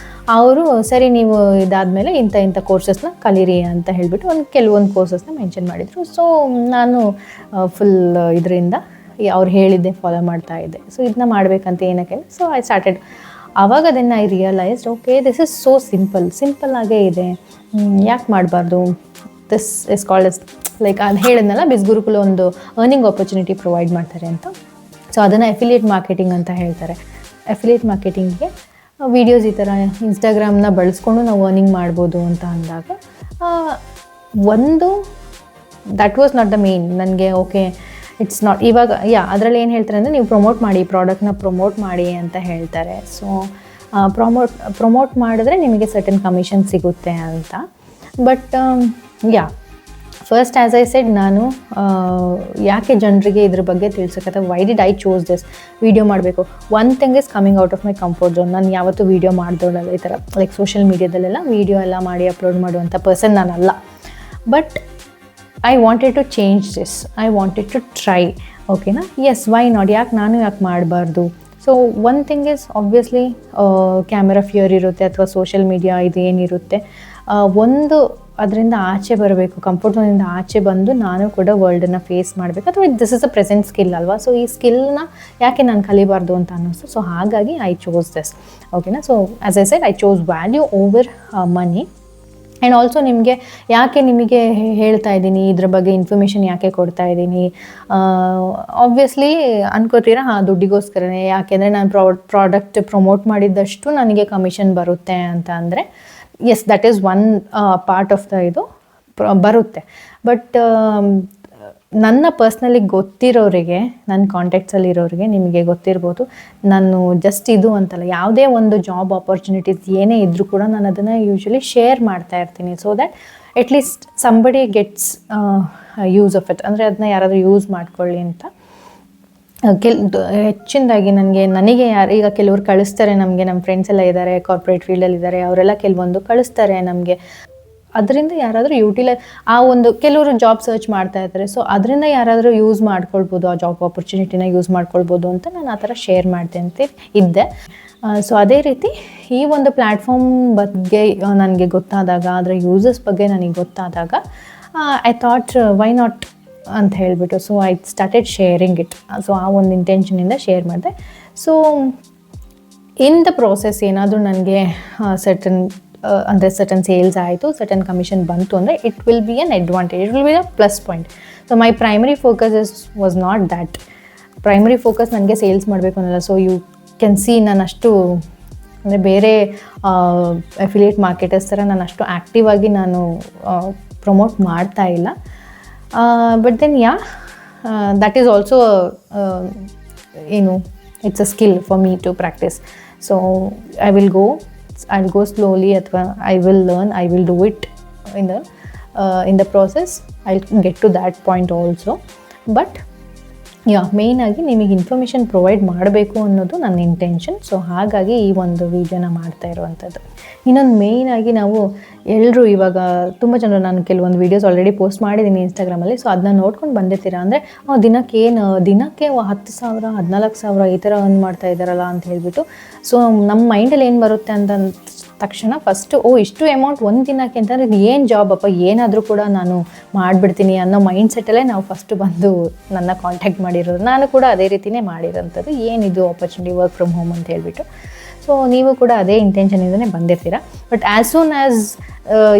ಅವರು ಸರಿ ನೀವು ಇದಾದಮೇಲೆ ಇಂಥ ಕೋರ್ಸಸ್ನ ಕಲೀರಿ ಅಂತ ಹೇಳಿಬಿಟ್ಟು ಕೆಲವೊಂದು ಕೋರ್ಸಸ್ನ ಮೆನ್ಷನ್ ಮಾಡಿದರು. ಸೊ ನಾನು ಫುಲ್ ಇದರಿಂದ ಅವ್ರು ಹೇಳಿದ್ದೆ ಫಾಲೋ ಮಾಡ್ತಾ ಇದ್ದೆ. ಸೊ ಇದನ್ನ ಮಾಡಬೇಕಂತ ಏನಕ್ಕೆ, ಸೊ ಐ ಸ್ಟಾರ್ಟೆಡ್. ಆವಾಗ ಅದನ್ನು I realised, okay this is so simple ಆಗೇ ಇದೆ, ಯಾಕೆ ಮಾಡಬಾರ್ದು. This is called as like ಅದು ಹೇಳಿದ್ನಲ್ಲ, ಬಿಸ್ಗುರುಕುಲ ಒಂದು ಅರ್ನಿಂಗ್ ಆಪರ್ಚುನಿಟಿ ಪ್ರೊವೈಡ್ ಮಾಡ್ತಾರೆ ಅಂತ. ಸೊ ಅದನ್ನು ಅಫಿಲಿಯೇಟ್ ಮಾರ್ಕೆಟಿಂಗ್ ಅಂತ ಹೇಳ್ತಾರೆ. ಅಫಿಲಿಯೇಟ್ ಮಾರ್ಕೆಟಿಂಗ್ಗೆ ವೀಡಿಯೋಸ್ ಈ ಥರ ಇನ್ಸ್ಟಾಗ್ರಾಮ್ನ ಬಳಸ್ಕೊಂಡು ನಾವು ಅರ್ನಿಂಗ್ ಮಾಡ್ಬೋದು ಅಂತ ಅಂದಾಗ that was not the main. ನನಗೆ ಓಕೆ ಇಟ್ಸ್ ನಾಟ್ ಇವಾಗ ಅದರಲ್ಲಿ ಏನು ಹೇಳ್ತಾರೆ ಅಂದರೆ, ನೀವು ಪ್ರಾಡಕ್ಟ್ನ ಪ್ರಮೋಟ್ ಮಾಡಿ ಅಂತ ಹೇಳ್ತಾರೆ. ಸೊ ಪ್ರಮೋಟ್ ಮಾಡಿದ್ರೆ ನಿಮಗೆ ಸರ್ಟನ್ ಕಮಿಷನ್ ಸಿಗುತ್ತೆ ಅಂತ. But first as I said, ನಾನು ಯಾಕೆ ಜನರಿಗೆ ಇದ್ರ ಬಗ್ಗೆ ತಿಳಿಸೋಕ್ಕೆ, why did I choose this, video ಮಾಡಬೇಕು. One thing is coming out of my comfort zone. ನಾನು ಯಾವತ್ತೂ ವೀಡಿಯೋ ಮಾಡ್ದೋಳಲ್ಲ, ಈ ಥರ ಲೈಕ್ ಸೋಷಿಯಲ್ ಮೀಡಿಯಾದಲ್ಲೆಲ್ಲ ವೀಡಿಯೋ ಎಲ್ಲ ಮಾಡಿ ಅಪ್ಲೋಡ್ ಮಾಡುವಂಥ ಪರ್ಸನ್ ನಾನಲ್ಲ. But I wanted to change this, I wanted to try. ಓಕೆನಾ? ಎಸ್, ವೈ ನಾಟ್, ಯಾಕೆ ಮಾಡಬಾರ್ದು? So one thing is obviously camera fear ಇರುತ್ತೆ, ಅಥವಾ ಸೋಷಿಯಲ್ ಮೀಡಿಯಾ ಇದು ಏನಿರುತ್ತೆ, ಒಂದು ಅದರಿಂದ ಆಚೆ ಬರಬೇಕು, ಕಂಫರ್ಟ್ ಝೋನಿಂದ ಆಚೆ ಬಂದು ನಾನು ಕೂಡ ವರ್ಲ್ಡನ್ನು ಫೇಸ್ ಮಾಡಬೇಕು, ಅಥವಾ this is a present skill ಅಲ್ವಾ. ಸೊ ಈ ಸ್ಕಿಲ್ನ ಯಾಕೆ ನಾನು ಕಲಿಬಾರ್ದು ಅಂತ ಅನ್ನಿಸ್ತು. ಸೊ ಹಾಗಾಗಿ ಐ ಚೋಸ್ ದಿಸ್. ಓಕೆನಾ? So as I shed, I chose value over money. And also ನಿಮಗೆ ಹೇಳ್ತಾ ಇದ್ದೀನಿ, ಇದ್ರ ಬಗ್ಗೆ ಇನ್ಫಾರ್ಮೇಷನ್ ಯಾಕೆ ಕೊಡ್ತಾ ಇದ್ದೀನಿ, ಆಬ್ವಿಯಸ್ಲಿ ಅನ್ಕೋತೀರಾ ದುಡ್ಡಿಗೋಸ್ಕರನೇ, ಯಾಕೆಂದರೆ ನಾನು ಪ್ರಾಡಕ್ಟ್ ಪ್ರಮೋಟ್ ಮಾಡಿದ್ದಷ್ಟು ನನಗೆ ಕಮಿಷನ್ ಬರುತ್ತೆ ಅಂತ ಅಂದರೆ, yes, that is one part of ಇದು ಬರುತ್ತೆ. ಬಟ್ ನನ್ನ ಪರ್ಸ್ನಲಿ ಗೊತ್ತಿರೋರಿಗೆ, ನನ್ನ ಕಾಂಟ್ಯಾಕ್ಟ್ಸಲ್ಲಿರೋರಿಗೆ ನಿಮಗೆ ಗೊತ್ತಿರ್ಬೋದು, ನಾನು ಜಸ್ಟ್ ಇದು ಅಂತಲ್ಲ, ಯಾವುದೇ ಒಂದು ಜಾಬ್ ಆಪರ್ಚುನಿಟೀಸ್ ಏನೇ ಇದ್ದರೂ ಕೂಡ ನಾನು ಅದನ್ನು ಯೂಶ್ವಲಿ ಶೇರ್ ಮಾಡ್ತಾ ಇರ್ತೀನಿ. So that at least somebody gets use of it, ಅಂದರೆ ಅದನ್ನ ಯಾರಾದರೂ ಯೂಸ್ ಮಾಡ್ಕೊಳ್ಳಿ ಅಂತ. ಹೆಚ್ಚಿನದಾಗಿ ನನಗೆ ಈಗ ಕೆಲವ್ರು ಕಳಿಸ್ತಾರೆ ನಮಗೆ, ನಮ್ಮ ಫ್ರೆಂಡ್ಸ್ ಎಲ್ಲ ಇದ್ದಾರೆ, ಕಾರ್ಪೊರೇಟ್ ಫೀಲ್ಡಲ್ಲಿ ಇದ್ದಾರೆ, ಅವರೆಲ್ಲ ಕೆಲವೊಂದು ಕಳಿಸ್ತಾರೆ ನಮಗೆ. ಅದರಿಂದ ಯಾರಾದರೂ ಕೆಲವರು ಜಾಬ್ ಸರ್ಚ್ ಮಾಡ್ತಾ ಇರ್ತಾರೆ, ಸೊ ಅದರಿಂದ ಯಾರಾದರೂ ಯೂಸ್ ಮಾಡ್ಕೊಳ್ಬೋದು, ಆ ಜಾಬ್ ಆಪರ್ಚುನಿಟಿನ ಯೂಸ್ ಮಾಡ್ಕೊಳ್ಬೋದು ಅಂತ ನಾನು ಆ ಥರ ಶೇರ್ ಮಾಡ್ತೀನಿ ಅಂತ ಇದ್ದೆ. ಸೊ ಅದೇ ರೀತಿ ಈ ಒಂದು ಪ್ಲ್ಯಾಟ್ಫಾರ್ಮ್ ಬಗ್ಗೆ ನನಗೆ ಗೊತ್ತಾದಾಗ, ಅದರ ಯೂಸಸ್ ಬಗ್ಗೆ ನನಗೆ ಗೊತ್ತಾದಾಗ, ಐ ಥಾಟ್ ವೈ ನಾಟ್ ಅಂತ ಹೇಳಿಬಿಟ್ಟು, so I started sharing it. So ಆ ಒಂದು ಇಂಟೆನ್ಷನಿಂದ ಶೇರ್ ಮಾಡಿದೆ. ಸೊ ಇನ್ ದ ಪ್ರೋಸೆಸ್ ಏನಾದರೂ ನನಗೆ ಸರ್ಟನ್ ಸೇಲ್ಸ್ ಆಯಿತು, ಸರ್ಟನ್ ಕಮಿಷನ್ ಬಂತು ಅಂದರೆ, it will be an advantage, it will be a plus point. So my primary focus was not that. Primary focus ನನಗೆ ಸೇಲ್ಸ್ ಮಾಡಬೇಕು ಅನ್ನೋಲ್ಲ. ಸೊ ಯು ಕ್ಯಾನ್ ಸಿ, ನಾನು ಅಷ್ಟು ಅಂದರೆ ಬೇರೆ ಅಫಿಲಿಯೇಟ್ ಮಾರ್ಕೆಟರ್ಸ್ ಥರ ನಾನು ಅಷ್ಟು ಆ್ಯಕ್ಟಿವ್ ಆಗಿ ನಾನು ಪ್ರಮೋಟ್ ಮಾಡ್ತಾ ಇಲ್ಲ. But then that is also it's a skill for me to practice. So I'll go slowly, ಅಥವಾ I will learn, I will do it in the process. I'll get to that point also. But ಮೇಯ್ನಾಗಿ ನಿಮಗೆ information provide ಮಾಡಬೇಕು ಅನ್ನೋದು ನನ್ನ intention. So ಹಾಗಾಗಿ ಈ ಒಂದು ವೀಡಿಯೋನ ಮಾಡ್ತಾ ಇರುವಂಥದ್ದು. ಇನ್ನೊಂದು ಮೇಯ್ನಾಗಿ ನಾವು ಎಲ್ಲರೂ ಇವಾಗ ತುಂಬ ಜನರು, ನಾನು ಕೆಲವೊಂದು ವೀಡಿಯೋಸ್ ಆಲ್ರೆಡಿ ಪೋಸ್ಟ್ ಮಾಡಿದ್ದೀನಿ ಇನ್ಸ್ಟಾಗ್ರಾಮಲ್ಲಿ. ಸೊ ಅದನ್ನ ನೋಡ್ಕೊಂಡು ಬಂದಿರ್ತೀರ. ಅಂದರೆ ದಿನಕ್ಕೆ 10,000 14,000 ಈ ಥರ ಅರ್ನ್ ಮಾಡ್ತಾ ಇದ್ದಾರಲ್ಲ ಅಂತ ಹೇಳ್ಬಿಟ್ಟು, ಸೊ ನಮ್ಮ ಮೈಂಡಲ್ಲಿ ಏನು ಬರುತ್ತೆ ಅಂತ ತಕ್ಷಣ ಫಸ್ಟು ಇಷ್ಟು ಅಮೌಂಟ್ ಒಂದು ದಿನಕ್ಕೆ ಅಂತಂದರೆ ಇದು ಏನು ಜಾಬ್ ಅಪ್ಪ, ಏನಾದರೂ ಕೂಡ ನಾನು ಮಾಡಿಬಿಡ್ತೀನಿ ಅನ್ನೋ ಮೈಂಡ್ ಸೆಟ್ಟಲ್ಲೇ ನಾವು ಫಸ್ಟು ಬಂದು ನನ್ನ ಕಾಂಟ್ಯಾಕ್ಟ್ ಮಾಡಿರೋದು. ನಾನು ಕೂಡ ಅದೇ ರೀತಿಯೇ ಮಾಡಿರೋಂಥದ್ದು, ಏನಿದು ಆಪರ್ಚುನಿಟಿ ವರ್ಕ್ ಫ್ರಮ್ ಹೋಮ್ ಅಂತ ಹೇಳ್ಬಿಟ್ಟು. ಸೊ ನೀವು ಕೂಡ ಅದೇ ಇಂಟೆನ್ಷನಿಂದನೇ ಬಂದಿರ್ತೀರ. But as soon as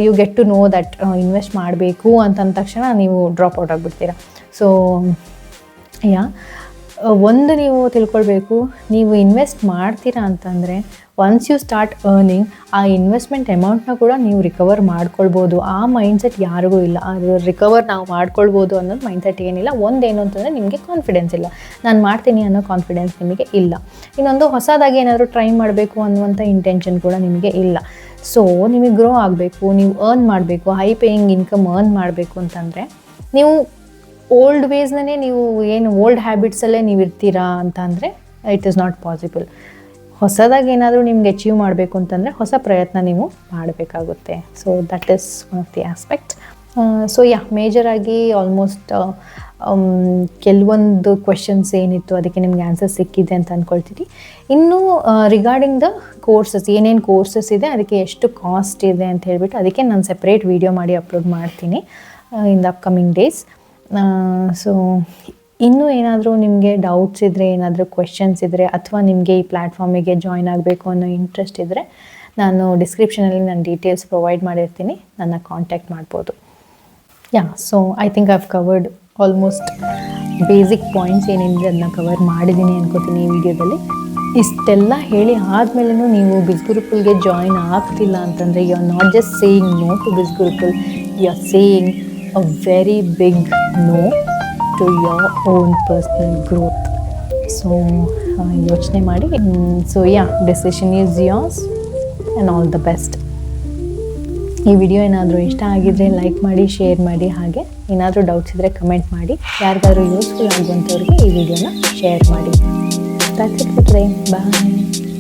you get to know that invest ಮಾಡಬೇಕು ಅಂತಂದ ತಕ್ಷಣ ನೀವು ಡ್ರಾಪ್ ಔಟ್ ಆಗಿಬಿಡ್ತೀರ. ಸೊ ಒಂದು ನೀವು ತಿಳ್ಕೊಳ್ಬೇಕು, ನೀವು ಇನ್ವೆಸ್ಟ್ ಮಾಡ್ತೀರಾ ಅಂತಂದರೆ ಒನ್ಸ್ ಯು ಸ್ಟಾರ್ಟ್ ಅರ್ನಿಂಗ್, ಆ ಇನ್ವೆಸ್ಟ್ಮೆಂಟ್ ಅಮೌಂಟ್ನ ಕೂಡ ನೀವು ರಿಕವರ್ ಮಾಡ್ಕೊಳ್ಬೋದು. ಆ ಮೈಂಡ್ಸೆಟ್ ಯಾರಿಗೂ ಇಲ್ಲ. ಅದು ರಿಕವರ್ ನಾವು ಮಾಡ್ಕೊಳ್ಬೋದು ಅನ್ನೋದು ಮೈಂಡ್ಸೆಟ್ ಏನಿಲ್ಲ. ಒಂದೇನು ಅಂತಂದರೆ ನಿಮಗೆ ಕಾನ್ಫಿಡೆನ್ಸ್ ಇಲ್ಲ, ನಾನು ಮಾಡ್ತೀನಿ ಅನ್ನೋ ಕಾನ್ಫಿಡೆನ್ಸ್ ನಿಮಗೆ ಇಲ್ಲ. ಇನ್ನೊಂದು ಹೊಸದಾಗಿ ಏನಾದರೂ ಟ್ರೈ ಮಾಡಬೇಕು ಅನ್ನುವಂಥ ಇಂಟೆನ್ಷನ್ ಕೂಡ ನಿಮಗೆ ಇಲ್ಲ. ಸೊ ನಿಮಗೆ ಗ್ರೋ ಆಗಬೇಕು, ನೀವು ಅರ್ನ್ ಮಾಡಬೇಕು, ಹೈ ಪೇಯಿಂಗ್ ಇನ್ಕಮ್ ಅರ್ನ್ ಮಾಡಬೇಕು ಅಂತಂದರೆ ನೀವು ಓಲ್ಡ್ ವೇಸ್ನೇ, ನೀವು ಓಲ್ಡ್ ಹ್ಯಾಬಿಟ್ಸಲ್ಲೇ ನೀವು ಇರ್ತೀರಾ ಅಂತ ಅಂದರೆ ಇಟ್ ಈಸ್ ನಾಟ್ ಪಾಸಿಬಲ್. ಹೊಸದಾಗಿ ಏನಾದರೂ ನಿಮ್ಗೆ ಅಚೀವ್ ಮಾಡಬೇಕು ಅಂತಂದರೆ ಹೊಸ ಪ್ರಯತ್ನ ನೀವು ಮಾಡಬೇಕಾಗುತ್ತೆ. So that is one of the aspect. So ಮೇಜರಾಗಿ ಆಲ್ಮೋಸ್ಟ್ ಕೆಲವೊಂದು ಕ್ವೆಶನ್ಸ್ ಏನಿತ್ತು ಅದಕ್ಕೆ ನಿಮ್ಗೆ ಆನ್ಸರ್ ಸಿಕ್ಕಿದೆ ಅಂತ ಅಂದ್ಕೊಳ್ತೀನಿ. ಇನ್ನೂ ರಿಗಾರ್ಡಿಂಗ್ ದ ಕೋರ್ಸಸ್, ಏನೇನು ಕೋರ್ಸಸ್ ಇದೆ, ಅದಕ್ಕೆ ಎಷ್ಟು ಕಾಸ್ಟ್ ಇದೆ ಅಂತ ಹೇಳ್ಬಿಟ್ಟು ಅದಕ್ಕೆ ನಾನು ಸೆಪ್ರೇಟ್ ವೀಡಿಯೋ ಮಾಡಿ ಅಪ್ಲೋಡ್ ಮಾಡ್ತೀನಿ in the upcoming days. So ಇನ್ನೂ ಏನಾದರೂ ನಿಮಗೆ ಡೌಟ್ಸ್ ಇದ್ದರೆ, ಏನಾದರೂ ಕ್ವೆಶನ್ಸ್ ಇದ್ದರೆ, ಅಥವಾ ನಿಮಗೆ ಈ ಪ್ಲ್ಯಾಟ್ಫಾರ್ಮಿಗೆ ಜಾಯ್ನ್ ಆಗಬೇಕು ಅನ್ನೋ ಇಂಟ್ರೆಸ್ಟ್ ಇದ್ದರೆ, ನಾನು ಡಿಸ್ಕ್ರಿಪ್ಷನಲ್ಲಿ ನಾನು ಡೀಟೇಲ್ಸ್ ಪ್ರೊವೈಡ್ ಮಾಡಿರ್ತೀನಿ, ನನ್ನ ಕಾಂಟ್ಯಾಕ್ಟ್ ಮಾಡ್ಬೋದು. So I think I have covered almost basic points ಏನೇನಿದೆ ಅದನ್ನ ಕವರ್ ಮಾಡಿದ್ದೀನಿ ಅನ್ಕೋತೀನಿ ಈ ವಿಡಿಯೋದಲ್ಲಿ. ಇಷ್ಟೆಲ್ಲ ಹೇಳಿ ಆದಮೇಲೂ ನೀವು ಬಿಸ್ಗುರುಕುಲ್ಗೆ ಜಾಯ್ನ್ ಆಗ್ತಿಲ್ಲ ಅಂತಂದರೆ, you are not just saying no to Bizgurukul, you are saying a very big no to your own personal growth. So ಯೋಚನೆ ಮಾಡಿ. So decision is yours and all the best. ಈ ವಿಡಿಯೋ ಏನಾದರೂ ಇಷ್ಟ ಆಗಿದ್ರೆ ಲೈಕ್ ಮಾಡಿ, share ಮಾಡಿ, ಹಾಗೆ ಏನಾದರೂ ಡೌಟ್ಸ್ ಇದ್ದರೆ ಕಮೆಂಟ್ ಮಾಡಿ. ಯಾರಿಗಾದ್ರೂ ಯೂಸ್ಫುಲ್ ಆಗುವಂಥವ್ರಿಗೆ ಈ ವಿಡಿಯೋನ ಶೇರ್ ಮಾಡಿ. That's it for today. Bye.